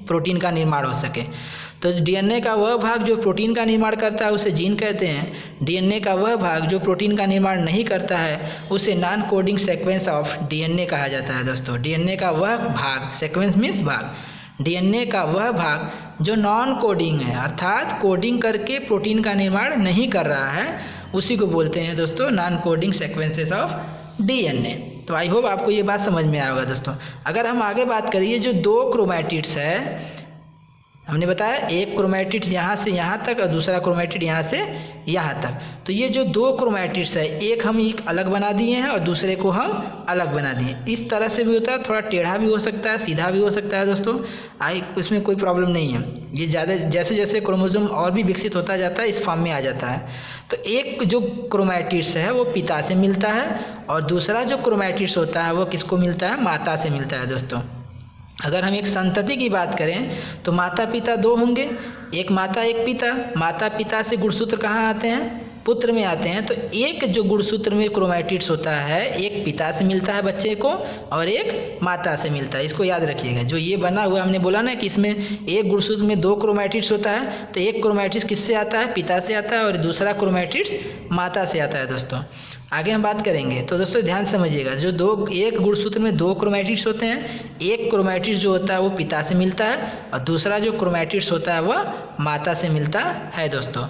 प्रोटीन का निर्माण हो सके। तो डीएनए का वह भाग जो प्रोटीन का निर्माण करता है उसे जीन कहते हैं। डीएनए का वह भाग जो प्रोटीन का निर्माण नहीं करता है उसे non coding sequence of DNA कहा जाता है दोस्तों। डीएनए का वह भाग, सीक्वेंस मीन्स भाग, डीएनए का वह भाग जो नॉन कोडिंग है, अर्थात कोडिंग करके प्रोटीन का निर्माण नहीं कर रहा है, उसी को बोलते हैं दोस्तों non coding sequences of DNA. तो आई होप आपको ये बात समझ में आया होगा दोस्तों। अगर हम आगे बात करिए, जो दो क्रोमैटिड्स है, हमने बताया एक क्रोमैटिड्स यहाँ से यहाँ तक और दूसरा क्रोमैटिड यहाँ से यहाँ तक। तो ये जो दो क्रोमैटिड्स है, एक हम एक अलग बना दिए हैं और दूसरे को हम अलग बना दिए। इस तरह से भी होता है, थोड़ा टेढ़ा भी हो सकता है, सीधा भी हो सकता है दोस्तों। इसमें कोई प्रॉब्लम नहीं है। ये ज़्यादा जैसे जैसे क्रोमोसोम और भी विकसित होता जाता है इस फॉर्म में आ जाता है। तो एक जो क्रोमैटिड्स है वो पिता से मिलता है, और दूसरा जो क्रोमैटिड्स होता है वो किसको मिलता है? माता से मिलता है दोस्तों। अगर हम एक संतति की बात करें तो माता पिता दो होंगे, एक माता एक पिता। माता पिता से गुणसूत्र कहाँ आते हैं? पुत्र में आते हैं। तो एक जो गुणसूत्र में क्रोमैटिड्स होता है, एक पिता से मिलता है बच्चे को और एक माता से मिलता है। इसको याद रखिएगा। जो ये बना हुआ, हमने बोला ना कि इसमें एक गुणसूत्र में दो क्रोमैटिड्स होता है, तो एक क्रोमैटिड्स किससे आता है? पिता से आता है, और दूसरा क्रोमैटिड्स माता से आता है दोस्तों। आगे हम बात करेंगे। तो दोस्तों ध्यान समझिएगा, जो एक गुणसूत्र में दो क्रोमैटिड्स होते हैं, एक क्रोमैटिड्स जो होता है वो पिता से मिलता है, और दूसरा जो क्रोमैटिड्स होता है वह माता से मिलता है दोस्तों।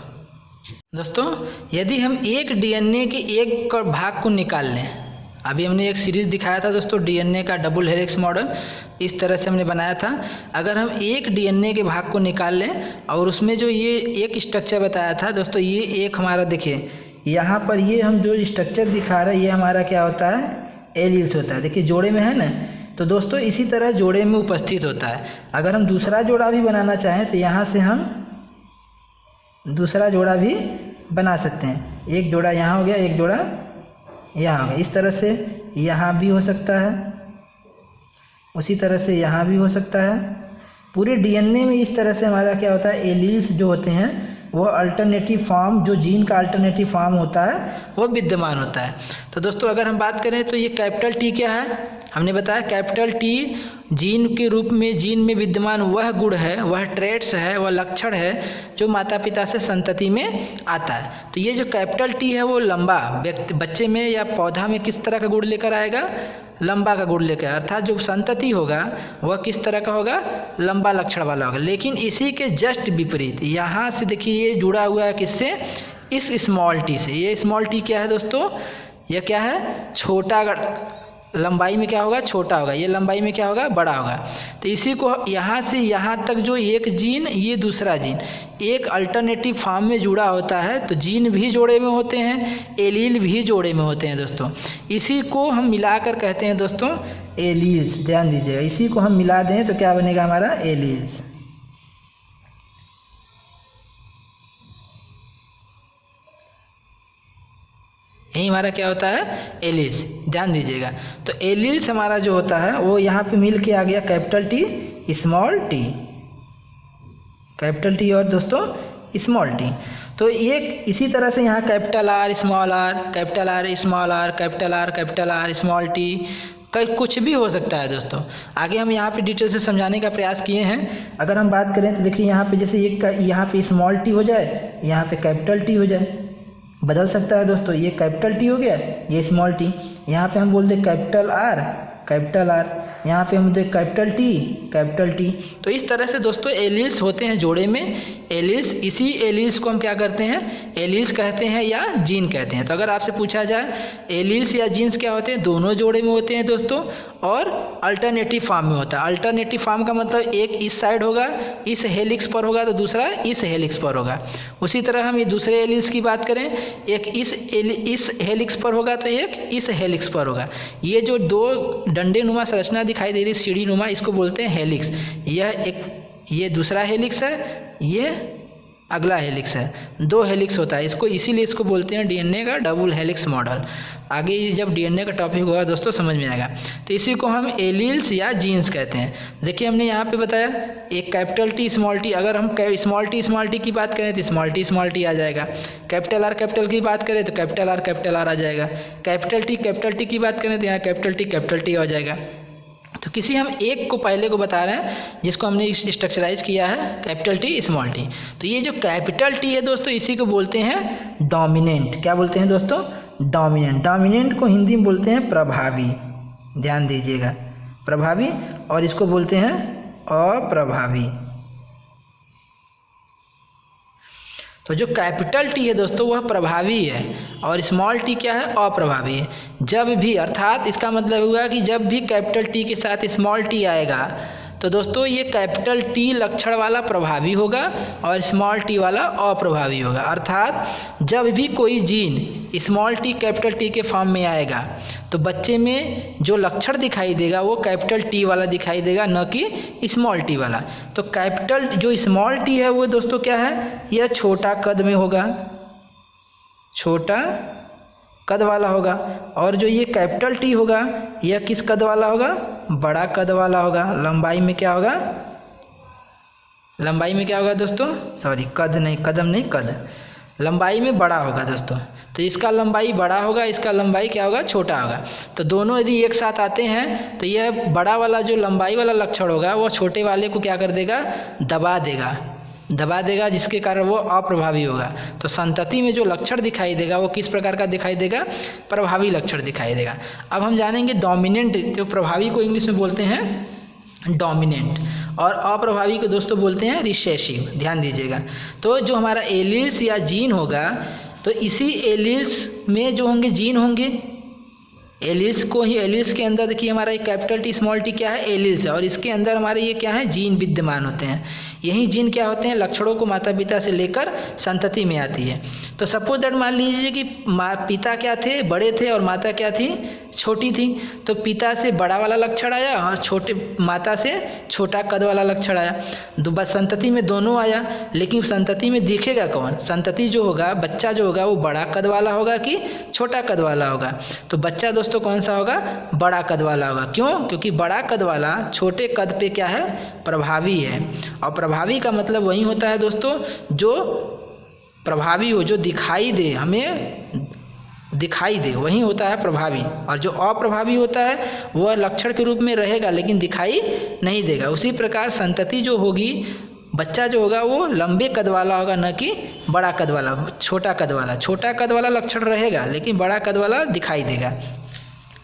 यदि हम एक डीएनए के एक भाग को निकाल लें, अभी हमने एक सीरीज दिखाया था दोस्तों डीएनए का डबल हेलिक्स मॉडल, इस तरह से हमने बनाया था। अगर हम एक डीएनए के भाग को निकाल लें और उसमें जो ये एक स्ट्रक्चर बताया था दोस्तों, ये एक हमारा देखिए यहाँ पर ये हम जो स्ट्रक्चर दिखा रहे हैं ये हमारा क्या होता है? एलील्स होता है। देखिए जोड़े में है ना, तो दोस्तों इसी तरह जोड़े में उपस्थित होता है। अगर हम दूसरा जोड़ा भी बनाना चाहें तो यहाँ से हम दूसरा जोड़ा भी बना सकते हैं। एक जोड़ा यहाँ हो गया, एक जोड़ा यहाँ हो गया। इस तरह से यहाँ भी हो सकता है, उसी तरह से यहाँ भी हो सकता है। पूरे डीएनए में इस तरह से हमारा क्या होता है? एलील्स जो होते हैं वो अल्टरनेटिव फॉर्म, जो जीन का अल्टरनेटिव फॉर्म होता है वो विद्यमान होता है। तो दोस्तों अगर हम बात करें तो ये कैपिटल टी क्या है? हमने बताया कैपिटल टी जीन के रूप में, जीन में विद्यमान वह गुण है, वह ट्रेट्स है, वह लक्षण है जो माता पिता से संतति में आता है। तो ये जो कैपिटल टी है वो लंबा बच्चे में या पौधा में किस तरह का गुण लेकर आएगा? लंबा का गुण लेकर, अर्थात जो संतति होगा वह किस तरह का होगा? लंबा लक्षण वाला होगा। लेकिन इसी के जस्ट विपरीत यहाँ से देखिए ये जुड़ा हुआ है किससे? इस स्मॉल टी से। ये स्मॉल टी क्या है दोस्तों? यह क्या है? छोटा, लंबाई में क्या होगा? छोटा होगा। ये लंबाई में क्या होगा? बड़ा होगा। तो इसी को यहाँ से यहाँ तक जो एक जीन, ये दूसरा जीन एक अल्टरनेटिव फॉर्म में जुड़ा होता है। तो जीन भी जोड़े में होते हैं, एलील भी जोड़े में होते हैं दोस्तों। इसी को हम मिलाकर कहते हैं दोस्तों एलील्स। ध्यान दीजिएगा, इसी को हम मिला दें तो क्या बनेगा हमारा? एलील्स। यही हमारा क्या होता है, एलील्स। ध्यान दीजिएगा, तो एलील्स हमारा जो होता है वो यहाँ पे मिल के आ गया capital T small T, capital T और दोस्तों स्मॉल टी। तो एक इसी तरह से यहाँ capital R small R, capital R small R, capital R small T, कुछ भी हो सकता है दोस्तों। आगे हम यहाँ पे डिटेल से समझाने का प्रयास किए हैं। अगर हम बात करें तो देखिए यहाँ पे जैसे यहाँ पे स्मॉल टी हो जाए, यहाँ पे कैपिटल टी हो जाए, बदल सकता है दोस्तों। ये कैपिटल टी हो गया, ये स्मॉल टी। यहाँ पे हम बोल दें कैपिटल आर, यहाँ पे हम दें कैपिटल टी। तो इस तरह से दोस्तों एलील्स होते हैं जोड़े में। एलील्स, इसी एलील्स को हम क्या करते हैं, एलील्स कहते हैं या जीन कहते हैं। तो अगर आपसे पूछा जाए एलील्स या जीन्स क्या होते हैं, दोनों जोड़े में होते हैं दोस्तों, और अल्टरनेटिव फॉर्म में होता है। अल्टरनेटिव फॉर्म का मतलब एक इस साइड होगा, इस हेलिक्स पर होगा, तो दूसरा इस हेलिक्स पर होगा। उसी तरह हम ये दूसरे एलील्स की बात करें, एक इस हेलिक्स पर होगा तो एक इस हेलिक्स पर होगा। ये जो दो डंडे नुमा संरचना दिखाई दे रही सीढ़ी नुमा, इसको बोलते हैं हेलिक्स। ये दूसरा हेलिक्स है, ये अगला हेलिक्स है। दो हेलिक्स होता है इसको, इसीलिए इसको बोलते हैं डीएनए का डबल हेलिक्स मॉडल। आगे जब डीएनए का टॉपिक होगा दोस्तों समझ में आएगा। तो इसी को हम एलील्स या जीन्स कहते हैं। देखिए हमने यहाँ पे बताया एक कैपिटल टी स्मॉल टी। अगर हम स्मॉल टी की बात करें तो स्मॉल टी आ जाएगा। कैपिटल की बात करें तो कैपिटल आर आ जाएगा। कैपिटल टी की बात करें तो यहाँ कैपिटल टी आ जाएगा। तो किसी हम एक को पहले को बता रहे हैं जिसको हमने स्ट्रक्चराइज किया है कैपिटल टी स्मॉल टी। तो ये जो कैपिटल टी है दोस्तों, इसी को बोलते हैं डोमिनेंट। क्या बोलते हैं दोस्तों, डोमिनेंट को हिंदी में बोलते हैं प्रभावी। ध्यान दीजिएगा, प्रभावी, और इसको बोलते हैं अप्रभावी। तो जो कैपिटल टी है दोस्तों वह प्रभावी है, और स्मॉल टी क्या है, अप्रभावी है। जब भी, अर्थात इसका मतलब हुआ कि जब भी कैपिटल टी के साथ स्मॉल टी आएगा तो दोस्तों ये कैपिटल टी लक्षण वाला प्रभावी होगा और स्मॉल टी वाला अप्रभावी होगा। अर्थात जब भी कोई gene small T capital T के फॉर्म में आएगा तो बच्चे में जो लक्षण दिखाई देगा वो कैपिटल टी वाला दिखाई देगा, न कि स्मॉल टी वाला। तो कैपिटल जो स्मॉल टी है वो दोस्तों क्या है, यह छोटा कद में होगा, छोटा कद वाला होगा। और जो ये कैपिटल टी होगा यह किस कद वाला होगा, बड़ा कद वाला होगा। लंबाई में क्या होगा, दोस्तों, सॉरी कदम नहीं, कद लंबाई में बड़ा होगा दोस्तों। तो इसका लंबाई बड़ा होगा, इसका लंबाई क्या होगा, छोटा होगा। तो दोनों यदि एक साथ आते हैं तो यह बड़ा वाला जो लंबाई वाला लक्षण होगा वो छोटे वाले को क्या कर देगा, दबा देगा, जिसके कारण वो अप्रभावी होगा। तो संतति में जो लक्षण दिखाई देगा वो किस प्रकार का दिखाई देगा, प्रभावी लक्षण दिखाई देगा। अब हम जानेंगे डोमिनेंट, तो प्रभावी को इंग्लिश में बोलते हैं डोमिनेंट, और अप्रभावी को दोस्तों बोलते हैं रिसेसिव। ध्यान दीजिएगा, तो जो हमारा एलील्स या जीन होगा तो इसी एलील्स में जो होंगे जीन होंगे, एलील्स के अंदर देखिए हमारा एक कैपिटल टी स्मॉल टी क्या है, एलील्स है, और इसके अंदर हमारे ये क्या है, जीन विद्यमान होते हैं। यही जीन क्या होते हैं, लक्षणों को माता पिता से लेकर संतति में आती है। तो सपोज दैट मान लीजिए कि पिता क्या थे, बड़े थे, और माता क्या थी, छोटी थी। तो पिता से बड़ा वाला लक्षण आया और माता से छोटा कद वाला लक्षण आया। बस संतति में दोनों आया, लेकिन संतति में दिखेगा कौन, संतति जो होगा, बच्चा जो होगा वो बड़ा कद वाला होगा कि छोटा कद वाला होगा। तो बच्चा दोस्तों कौन सा होगा, बड़ा कद वाला होगा। क्यों, क्योंकि बड़ा कद वाला छोटे कद पे क्या है, प्रभावी है। और प्रभावी का मतलब वही होता है दोस्तों जो प्रभावी हो, जो दिखाई दे, हमें दिखाई दे, वही होता है प्रभावी। और जो अप्रभावी होता है वह लक्षण के रूप में रहेगा लेकिन दिखाई नहीं देगा। उसी प्रकार संतति जो होगी, बच्चा जो होगा वो लंबे कद वाला होगा, न कि बड़ा कद वाला, छोटा कद वाला लक्षण रहेगा लेकिन बड़ा कद वाला दिखाई देगा।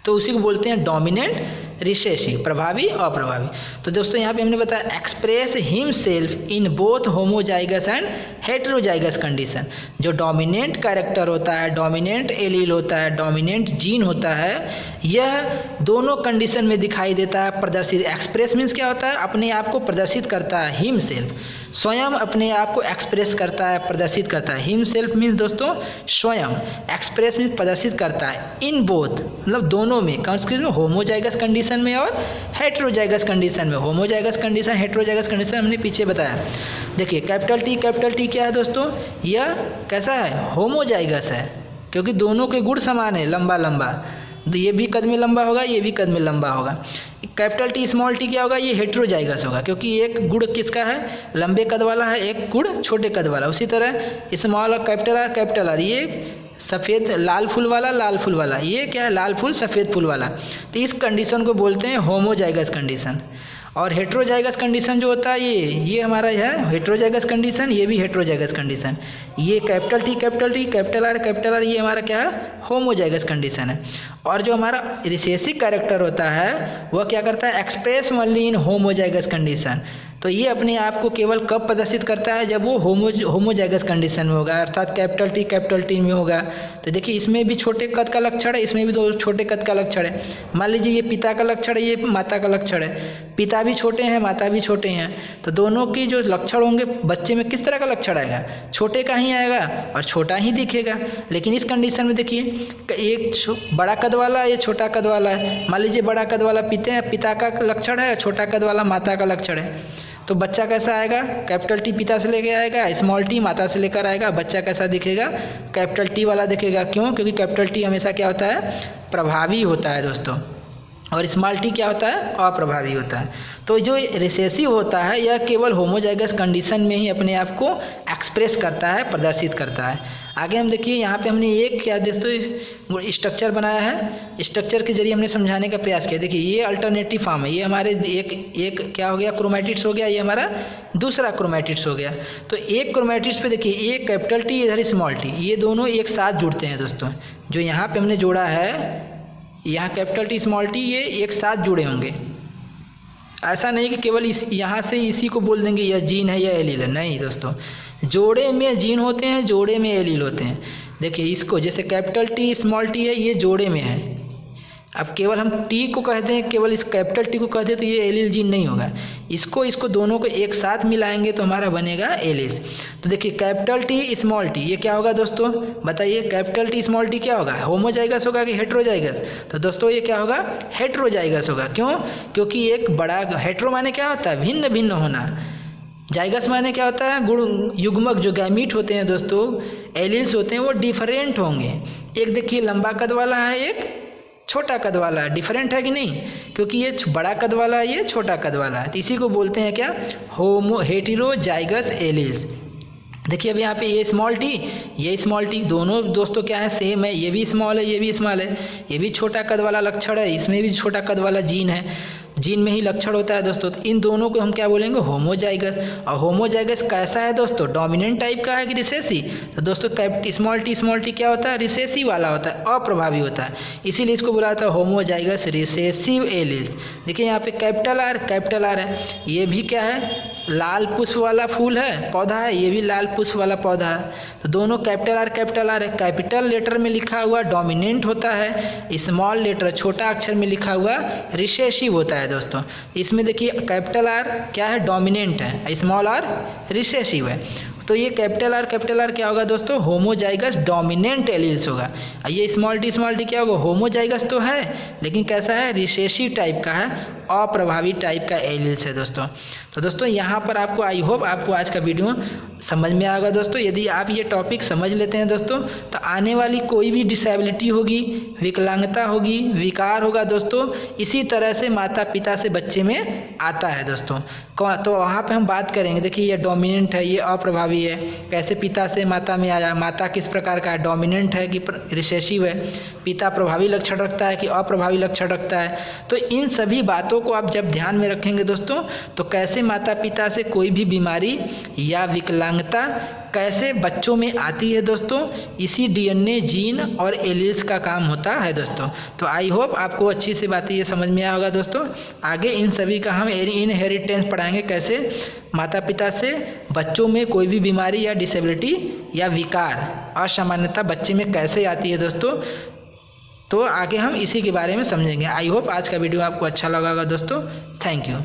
तो उसी को बोलते हैं डोमिनेंट, रिसेसिव, प्रभावी, अप्रभावी। तो दोस्तों यहाँ पे हमने बताया express himself in both homozygous and heterozygous condition. जो डोमिनेंट कैरेक्टर होता है, डोमिनेंट एलील होता है, डोमिनेंट जीन होता है, यह दोनों कंडीशन में दिखाई देता है, प्रदर्शित। एक्सप्रेस मीन्स क्या होता है, अपने आप को प्रदर्शित करता है, हिमसेल्फ स्वयं अपने आप को एक्सप्रेस करता है, प्रदर्शित करता है। हिमसेल्फ मीन्स दोस्तों स्वयं, एक्सप्रेस मीन्स प्रदर्शित करता है, इन बोथ मतलब दोनों में, कौन सी में, होमोजाइगस कंडीशन में और हेटेरोजाइगस कंडीशन में। होमोजाइगस कंडीशन, हेटेरोजाइगस कंडीशन हमने पीछे बताया। देखिए कैपिटल टी क्या है दोस्तों, यह कैसा है, होमोजाइगस है। क्योंकि दोनों के गुण समान है, लंबा लंबा, तो ये भी कद में लंबा होगा, ये भी कद में लंबा होगा। कैपिटल टी स्मॉल टी क्या होगा, ये हेटेरोजाइगस होगा, क्योंकि एक गुण किसका है, लंबे कद वाला है, एक गुण छोटे कद वाला। उसी तरह स्मॉल और कैपिटल आर ये सफ़ेद लाल फूल वाला, ये क्या है, लाल फूल सफ़ेद फूल वाला। तो इस कंडीशन को बोलते हैं होमोजाइगस कंडीशन। और हेटेरोजाइगस कंडीशन जो होता है ये हमारा है हेटेरोजाइगस कंडीशन, ये भी हेटेरोजाइगस कंडीशन। ये कैपिटल टी कैपिटल आर ये हमारा क्या है, होमोजाइगस कंडीशन है। और जो हमारा रिसेसिव कैरेक्टर होता है वह क्या करता है, express only in homozygous condition. तो ये अपने आप को केवल कब प्रदर्शित करता है, जब वो होमोजाइगस कंडीशन में होगा, अर्थात कैपिटल टी में होगा। तो देखिए इसमें भी छोटे कद का लक्षण है, इसमें भी दो छोटे कद का लक्षण है। मान लीजिए ये पिता का लक्षण है, ये माता का लक्षण है, पिता भी छोटे हैं माता भी छोटे हैं, तो दोनों की जो लक्षण होंगे बच्चे में किस तरह का लक्षण आएगा, छोटे का ही आएगा और छोटा ही दिखेगा। लेकिन इस कंडीशन में देखिए एक बड़ा कद वाला, ये छोटा कद वाला है। मान लीजिए बड़ा कद वाला पिता का लक्षण है, छोटा कद वाला माता का लक्षण है। तो बच्चा कैसा आएगा, कैपिटल टी पिता से लेकर आएगा, स्मॉल टी माता से लेकर आएगा, बच्चा कैसा दिखेगा, कैपिटल टी वाला दिखेगा। क्यों, क्योंकि कैपिटल टी हमेशा क्या होता है, प्रभावी होता है दोस्तों, और स्मॉल टी क्या होता है, अप्रभावी होता है। तो जो रिसेसिव होता है यह केवल होमोजाइगस कंडीशन में ही अपने आप को एक्सप्रेस करता है, प्रदर्शित करता है। आगे हम देखिए यहाँ पे हमने एक क्या दोस्तों स्ट्रक्चर बनाया है, स्ट्रक्चर के जरिए हमने समझाने का प्रयास किया। देखिए ये अल्टरनेटिव फॉर्म है, ये हमारे एक क्या हो गया, क्रोमैटिड्स हो गया, ये हमारा दूसरा क्रोमैटिड्स हो गया। तो एक क्रोमैटिड्स पे देखिए एक कैपिटल टी इधर स्मॉल टी, ये दोनों एक साथ जुड़ते हैं दोस्तों। जो यहाँ पे हमने जोड़ा है, यहाँ कैपिटल टी स्मॉल टी ये एक साथ जुड़े होंगे। ऐसा नहीं कि केवल यहाँ से इसी को बोल देंगे यह जीन है या एलील है, नहीं दोस्तों, जोड़े में जीन होते हैं, जोड़े में एलील होते हैं। देखिए इसको जैसे कैपिटल टी स्मॉल टी है, ये जोड़े में है। अब केवल हम टी को कहते हैं, केवल इस कैपिटल टी को कहते हैं तो ये एलील जीन नहीं होगा। इसको दोनों को एक साथ मिलाएंगे तो हमारा बनेगा एलील। तो देखिए कैपिटल टी स्मॉल टी ये क्या होगा दोस्तों, बताइए, कैपिटल टी स्मॉल टी क्या होगा, होमोजाइगस होगा कि हेटेरोजाइगस। तो दोस्तों ये क्या होगा, हेटेरोजाइगस होगा। क्यों, क्योंकि एक बड़ा हेटेरो माने क्या होता है, भिन्न भिन्न होना, जाइगस माने क्या होता है, गुण युग्मक जो गैमीट होते हैं दोस्तों, एलील्स होते हैं, वो डिफरेंट होंगे। एक देखिए लंबा कद वाला है, एक छोटा कद वाला है, डिफरेंट है कि नहीं, क्योंकि ये बड़ा कद वाला है, ये छोटा कद वाला है। तो इसी को बोलते हैं क्या, हेटेरोजाइगस एलील्स। देखिए अब यहाँ पे ये स्मॉल टी दोनों दोस्तों क्या है, सेम है, ये भी स्मॉल है, ये भी स्मॉल है, ये भी छोटा कद वाला लक्षण है, इसमें भी छोटा कद वाला जीन है, जीन में ही लक्षण होता है दोस्तों। तो इन दोनों को हम क्या बोलेंगे, होमोजाइगस। और होमोजाइगस कैसा है दोस्तों, डोमिनेंट टाइप का है कि रिसेसिव। तो दोस्तों स्मॉल टी क्या होता है, रिसेसिव वाला होता है, अप्रभावी होता है, इसीलिए इसको बुलाया था होमोजाइगस रिसेसिव एलील्स। देखिए यहाँ पे कैपिटल आर है, ये भी क्या है, लाल पुष्प वाला फूल है, पौधा है, ये भी लाल पुष्प वाला पौधा है। तो दोनों कैपिटल आर है, कैपिटल लेटर में लिखा हुआ डोमिनेंट होता है, स्मॉल लेटर छोटा अक्षर में लिखा हुआ रिसेसिव होता है दोस्तों। इसमें देखिए कैपिटल आर क्या है, डोमिनेंट है, स्मॉल आर रिसेसिव है। तो ये कैपिटल आर क्या होगा दोस्तों, होमोजाइगस डोमिनेंट एलील्स होगा। ये स्मॉल टी क्या होगा, होमोजाइगस तो है लेकिन कैसा है, रिसेसिव टाइप का है, अप्रभावी टाइप का एलील्स है दोस्तों। तो दोस्तों यहाँ पर आपको आई होप आपको आज का वीडियो समझ में आएगा दोस्तों। यदि आप ये टॉपिक समझ लेते हैं दोस्तों तो आने वाली कोई भी डिसेबिलिटी होगी, विकलांगता होगी, विकार होगा दोस्तों, इसी तरह से माता पिता से बच्चे में आता है दोस्तों। तो वहाँ पे हम बात करेंगे। देखिए ये डोमिनेंट है, ये अप्रभावी है, कैसे पिता से माता में आया, माता किस प्रकार का है, डोमिनेंट है कि रिसेसिव है, पिता प्रभावी लक्षण रखता है कि अप्रभावी लक्षण रखता है। तो इन सभी बातों को आप जब ध्यान में रखेंगे दोस्तों तो कैसे माता पिता से कोई भी बीमारी या विकलांगता कैसे बच्चों में आती है दोस्तों, इसी डीएनए जीन और एलील्स का काम होता है दोस्तों। तो आई होप आपको अच्छी सी बातें ये समझ में आया होगा दोस्तों। आगे इन सभी का हम इनहेरिटेंस पढ़ाएंगे, कैसे माता पिता से बच्चों में कोई भी बीमारी या डिसेबिलिटी या विकार असामान्यता बच्चे में कैसे आती है दोस्तों। तो आगे हम इसी के बारे में समझेंगे। आई होप आज का वीडियो आपको अच्छा लगा होगा दोस्तों। Thank you.